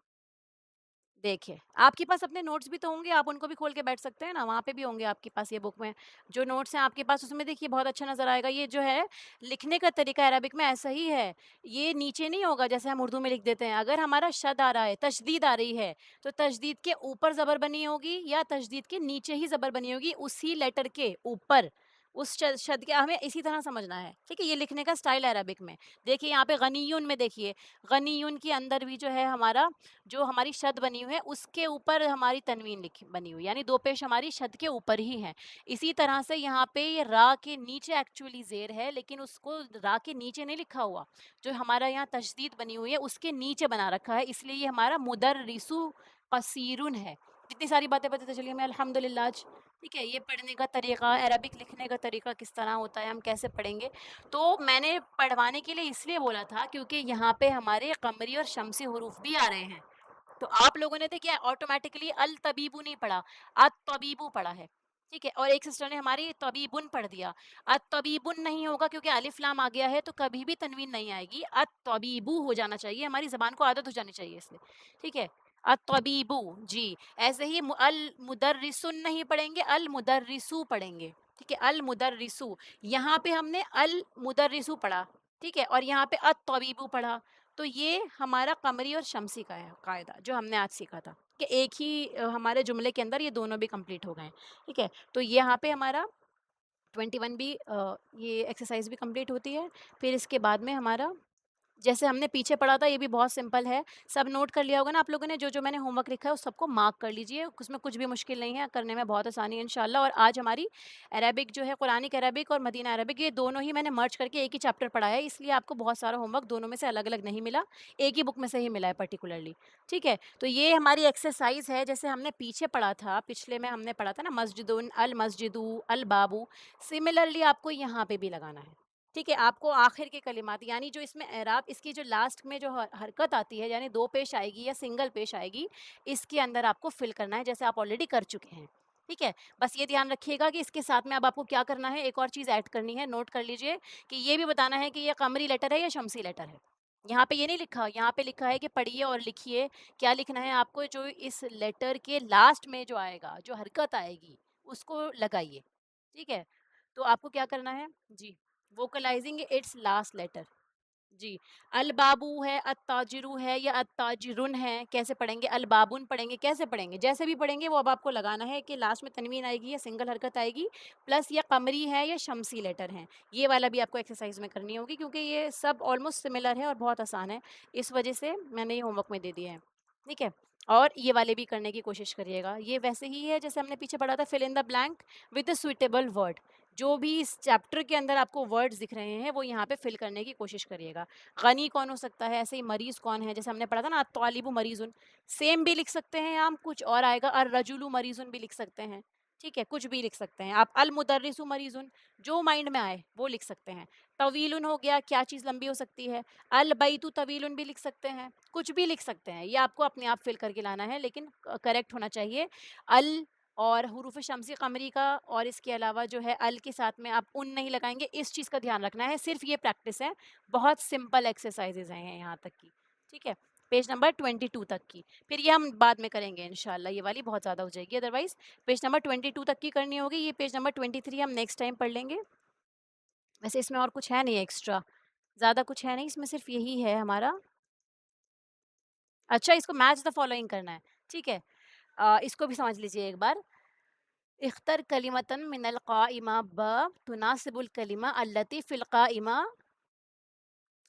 देखिए, आपके पास अपने नोट्स भी तो होंगे, आप उनको भी खोल के बैठ सकते हैं ना, वहाँ पे भी होंगे आपके पास ये बुक में। जो नोट्स हैं आपके पास उसमें देखिए बहुत अच्छा नज़र आएगा। ये जो है लिखने का तरीका अरबिक में ऐसा ही है। ये नीचे नहीं होगा जैसे हम उर्दू में लिख देते हैं। अगर हमारा शद आ रहा है, तशदीद आ रही है, तो तशदीद के ऊपर ज़बर बनी होगी या तशदीद के नीचे ही ज़बर बनी होगी, उसी लेटर के ऊपर। उस श शद के हमें इसी तरह समझना है, ठीक है? ये लिखने का स्टाइल है अरबिक में। देखिए यहाँ पे गनियुन में देखिए, गनियुन के अंदर भी जो है हमारा जो हमारी शद बनी हुई है उसके ऊपर हमारी तनवीन लिखी बनी हुई है, यानी दो पेश हमारी शद के ऊपर ही है। इसी तरह से यहाँ पे ये रा के नीचे एक्चुअली ज़ेर है, लेकिन उसको रा के नीचे नहीं लिखा हुआ। जो हमारा यहाँ तशदीद बनी हुई है उसके नीचे बना रखा है, इसलिए ये हमारा मुदर्रिसु क़सीरुन है। इतनी सारी बातें पता चली हमें अल्हम्दुलिल्लाह आज। ठीक है, ये पढ़ने का तरीका, अरबिक लिखने का तरीका किस तरह होता है, हम कैसे पढ़ेंगे। तो मैंने पढ़वाने के लिए इसलिए बोला था क्योंकि यहाँ पे हमारे कमरी और शमसी हुरूफ भी आ रहे हैं। तो आप लोगों ने तो क्या ऑटोमेटिकली अल तबीबु नहीं पढ़ा, अत तबीबु पढ़ा है, ठीक है? और एक सिस्टर ने हमारी तबीबुन पढ़ दिया। अत तबीबुन नहीं होगा क्योंकि अलिफ लाम आ गया है तो कभी भी तनवीन नहीं आएगी, अत तबीबु हो जाना चाहिए, हमारी ज़बान को आदत हो जानी चाहिए इसलिए, ठीक है? अत तबीबु जी, ऐसे ही अल मुदर्रिसुन नहीं पढ़ेंगे, अल मुदर्रिसु पढ़ेंगे, ठीक है? अल मुदर्रिसु, यहाँ पे हमने अल मुदर्रिसु पढ़ा, ठीक है? और यहाँ पे अत तबीबु पढ़ा। तो ये हमारा कमरी और शमसी का है कायदा जो हमने आज सीखा था कि एक ही हमारे जुमले के अंदर ये दोनों भी कंप्लीट हो गए हैं, ठीक है? तो यहाँ पे हमारा 21 भी ये एक्सरसाइज भी कंप्लीट होती है। फिर इसके बाद में हमारा जैसे हमने पीछे पढ़ा था ये भी बहुत सिंपल है। सब नोट कर लिया होगा ना आप लोगों ने, जो-जो मैंने होमवर्क लिखा है उस सबको मार्क कर लीजिए। उसमें कुछ भी मुश्किल नहीं है, करने में बहुत आसानी है इंशाल्लाह। और आज हमारी अरेबिक जो है कुरानिक अरेबिक और मदीना अरेबिक ये दोनों ही मैंने मर्ज करके एक ही चैप्टर पढ़ा है, इसलिए आपको बहुत सारा होमवर्क दोनों में से अलग-अलग नहीं मिला, एक ही बुक में से ही मिला है पर्टिकुलरली, ठीक है? तो ये हमारी एक्सरसाइज़ है जैसे हमने पीछे पढ़ा था, पिछले में हमने पढ़ा था ना मस्जिदुन, अल मस्जिदु, अल बाबू, सिमिलरली आपको यहाँ पे भी लगाना है। ठीक है, आपको आखिर के कलिमात यानी जो इसमें एराब इसकी जो लास्ट में जो हरकत आती है यानी 2 पेश आएगी या सिंगल पेश आएगी, इसके अंदर आपको फ़िल करना है जैसे आप ऑलरेडी कर चुके हैं। ठीक है? बस ये ध्यान रखिएगा कि इसके साथ में अब आपको क्या करना है, एक और चीज़ ऐड करनी है, नोट कर लीजिए कि ये भी बताना है कि ये कमरी लेटर है या शमसी लेटर है। यहाँ पे ये नहीं लिखा, यहाँ पे लिखा है कि पढ़िए और लिखिए, क्या लिखना है आपको जो इस लेटर के लास्ट में जो आएगा, जो हरकत आएगी, उसको लगाइए। ठीक है? तो आपको क्या करना है? जी। वोकलाइजिंग इट्स लास्ट लेटर। जी। अलबाबू है, अत्ताजिरु है या अत्ताजिरुन है, कैसे पढ़ेंगे? अलबाबुन पढ़ेंगे, कैसे पढ़ेंगे? जैसे भी पढ़ेंगे वो अब आपको लगाना है कि लास्ट में तनवीन आएगी या सिंगल हरकत आएगी, प्लस ये कमरी है या शमसी लेटर हैं। ये वाला भी आपको एक्सरसाइज में करनी होगी क्योंकि ये सब ऑलमोस्ट सिमिलर है और बहुत आसान है। इस वजह से मैंने ये होमवर्क में दे दिए हैं। ठीक है? और ये वाले भी करने की कोशिश करिएगा। ये वैसे ही है जैसे हमने पीछे पढ़ा था fill in the blank with a suitable word. जो भी इस चैप्टर के अंदर आपको वर्ड्स दिख रहे हैं वो यहाँ पे फिल करने की कोशिश करिएगा। गनी कौन हो सकता है, ऐसे ही मरीज़ कौन है, जैसे हमने पढ़ा था ना अत्वालिबु मरीज़ुन, सेम भी लिख सकते हैं हम, कुछ और आएगा अर्रजुलु मरीज़ुन भी लिख सकते हैं। ठीक है, कुछ भी लिख सकते हैं आप। अल मुदर्रिसु मरीज़ुन, जो माइंड में आए वो लिख सकते हैं। तवीलुन हो गया, क्या चीज़ लंबी हो सकती है। अल बैतु तवीलुन भी लिख सकते हैं, कुछ भी लिख सकते हैं। ये आपको अपने आप फिल करके लाना है लेकिन करेक्ट होना चाहिए। अल और हुरूफ शमसी कमरी का और इसके अलावा जो है अल के साथ में आप उन नहीं लगाएंगे, इस चीज़ का ध्यान रखना है। सिर्फ ये प्रैक्टिस है, बहुत सिंपल एक्सरसाइजेज हैं यहाँ तक की। ठीक है, पेज नंबर 22 तक की, फिर ये हम बाद में करेंगे इंशाल्लाह। ये वाली बहुत ज़्यादा हो जाएगी, अदरवाइज पेज नंबर 22 तक की करनी होगी। ये पेज नंबर 23 हम नेक्स्ट टाइम पढ़ लेंगे। वैसे इसमें और कुछ है नहीं एक्स्ट्रा, ज़्यादा कुछ है नहीं इसमें, सिर्फ यही है हमारा। अच्छा, इसको मैच द फॉलोइंग करना है। ठीक है, इसको भी समझ लीजिए एक बार। इख्तर कलिमतन मिनल क़ाइमा ब तुनासिबुल कलिमा अल्लती फ़िल क़ाइमा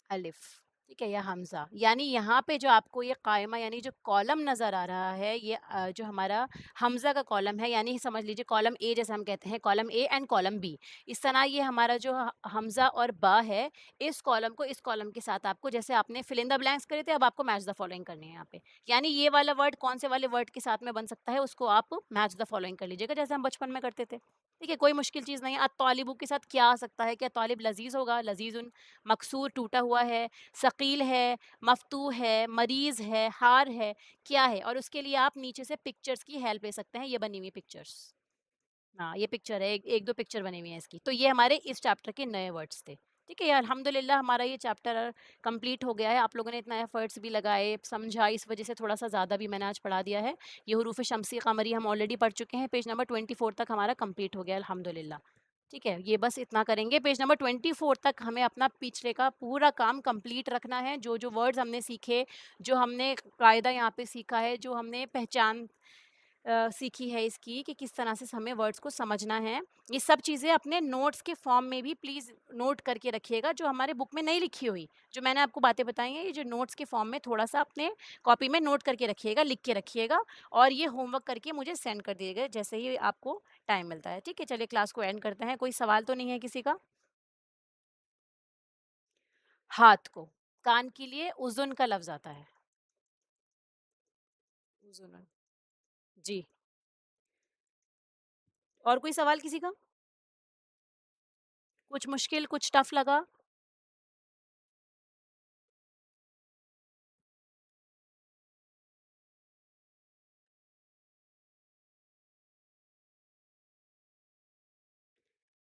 अलिफ। ठीक है, या हमज़ा, यानी यहाँ पे जो आपको ये कायमा यानी जो कॉलम नज़र आ रहा है ये जो हमारा हमज़ा का कॉलम है, यानी समझ लीजिए कॉलम ए जैसे हम कहते हैं, column A and column B. इस तरह ये हमारा जो हमज़ा और बा है, इस कॉलम को इस कॉलम के साथ आपको, जैसे आपने फिल इन द ब्लैंक्स करे थे, अब आपको मैच द फॉलोइंग करनी है यहाँ पे। यानी ये वाला वर्ड कौन से वाले वर्ड के साथ में बन सकता है, उसको आप मैच द फॉलोइंग कर लीजिएगा जैसे हम बचपन में करते थे। ठीक है, कोई मुश्किल चीज़ नहीं है। अत्तालिबु के साथ क्या आ सकता है? क्या तालिब लजीज़ होगा? लजीज़ुन मकसूर टूटा हुआ है, सकील है, मफ़तूह है, मरीज़ है, हार है, क्या है? और उसके लिए आप नीचे से पिक्चर्स की हेल्प ले सकते हैं, ये बनी हुई पिक्चर्स। हाँ, ये पिक्चर है, 1-2 पिक्चर बनी हुई हैं इसकी। तो ये हमारे इस चैप्टर के नए वर्ड्स थे। ठीक है, अल्हम्दुलिल्लाह हमारा ये चैप्टर कंप्लीट हो गया है। आप लोगों ने इतना एफर्ट्स भी लगाए, समझा, इस वजह से थोड़ा-सा ज़्यादा भी मैंने आज पढ़ा दिया है। ये हुरूफ़ शम्सी क़मरी हम ऑलरेडी पढ़ चुके हैं, पेज नंबर 24 तक हमारा कंप्लीट हो गया अल्हम्दुलिल्लाह। ठीक है, ये बस इतना करेंगे। पेज नंबर 24 तक हमें अपना पिछले का पूरा काम कंप्लीट रखना है। जो-जो वर्ड्स हमने सीखे, जो हमने कायदा यहाँ पे सीखा है, जो हमने पहचान सीखी है इसकी कि किस तरह से हमें वर्ड्स को समझना है। ये सब चीज़ें अपने नोट्स के फॉर्म में भी प्लीज़ नोट करके रखिएगा, जो हमारे बुक में नहीं लिखी हुई। जो मैंने आपको बातें बताई हैं, ये जो नोट्स के फॉर्म में थोड़ा-सा अपने कॉपी में नोट करके रखिएगा, लिख के रखिएगा और ये होमवर्क करके मुझे सेंड कर दीजिएगा जैसे ही आपको टाइम मिलता है। ठीक है? चलिए क्लास को एंड करते हैं। कोई सवाल तो नहीं है किसी का? हाथ को, कान के लिए उज़ुन का लफ्ज़ आता है। उज़ुनन। जी। और कोई सवाल किसी का? कुछ मुश्किल, कुछ टफ़ लगा?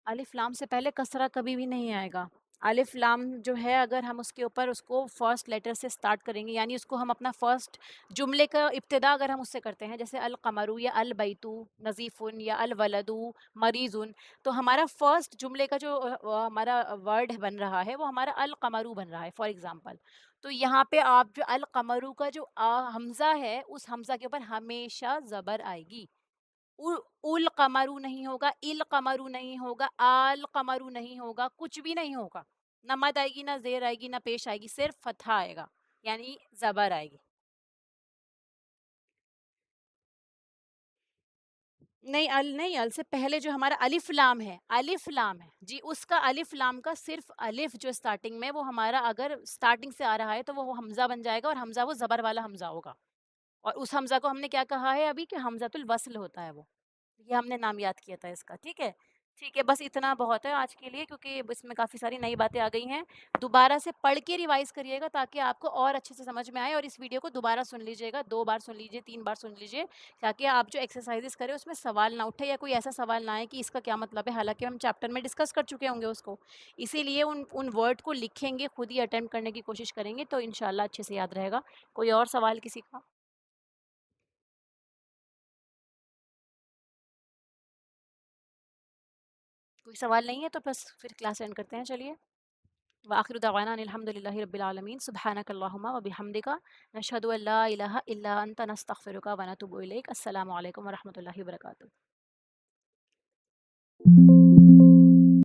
अलिफ लाम से पहले कसरा कभी भी नहीं आएगा। अलिफ लाम जो है अगर हम उसके ऊपर उसको फर्स्ट लेटर से स्टार्ट करेंगे यानी उसको हम अपना फर्स्ट जुमले का इब्तिदा अगर हम उससे करते हैं जैसे अल कमरू या अल बैतु नज़ीफ़ुन या अल वलदु मरीज़ुन, तो हमारा फर्स्ट जुमले का जो हमारा वर्ड बन रहा है वो हमारा अल कमरू बन रहा है फॉर एग्ज़ाम्पल। तो यहाँ पे आप जो अल कमरू का जो हमज़ा है उस हमज़ा के ऊपर हमेशा ज़बर आएगी। उ उल कमरू नहीं होगा, इल कमरू नहीं होगा, आल कमरू नहीं होगा, कुछ भी नहीं होगा। ना मद आएगी, ना ज़ेर आएगी, ना पेश आएगी, सिर्फ़ फ़तहा आएगा, यानी ज़बर आएगी। नहीं, अल नहीं, अल से पहले जो हमारा अलिफ़ लाम है। जी, उसका अलिफ़ लाम का सिर्फ़ अलिफ़ जो स्टार्टिंग में वो हमारा अगर स्टार्टिंग से आ रहा है तो वो हमज़ा बन जाएगा और हमज़ा वो ज़बर वाला हमज़ा होगा। और उस हमज़ा को हमने क्या कहा है अभी कि हमज़तुल वस्ल होता है वो। ये हमने नाम याद किया था इसका, ठीक है? ठीक है, बस इतना बहुत है आज के लिए क्योंकि इसमें काफ़ी सारी नई बातें आ गई हैं। दोबारा से पढ़ के रिवाइज़ करिएगा ताकि आपको और अच्छे से समझ में आए और इस वीडियो को दोबारा सुन लीजिएगा, 2 बार सुन लीजिए, 3 बार सुन लीजिए, ताकि आप जो एक्सरसाइज़ेज़ करें उसमें सवाल ना उठे या कोई ऐसा सवाल ना आए कि इसका क्या मतलब है, हालाँकि हम चैप्टर में डिस्कस कर चुके होंगे उसको। इसीलिए उन उन वर्ड को लिखेंगे, खुद ही अटेम्प्ट करने की कोशिश करेंगे तो इंशाल्लाह अच्छे से याद रहेगा। कोई और सवाल किसी का? कोई सवाल नहीं है तो बस फिर क्लास एंड करते हैं चलिए। व आखिरु दअवाना अनिल हम्दुलिल्लाहि रब्बिल आलमीन सुब्हानकल्लाहुम्मा व बिहम्दिका नशहदु अल्ला इलाहा इल्ला अंता नस्तगफिरुका व नतूबु इलैक। अस्सलामु अलैकुम व रहमतुल्लाहि व बरकातुहू।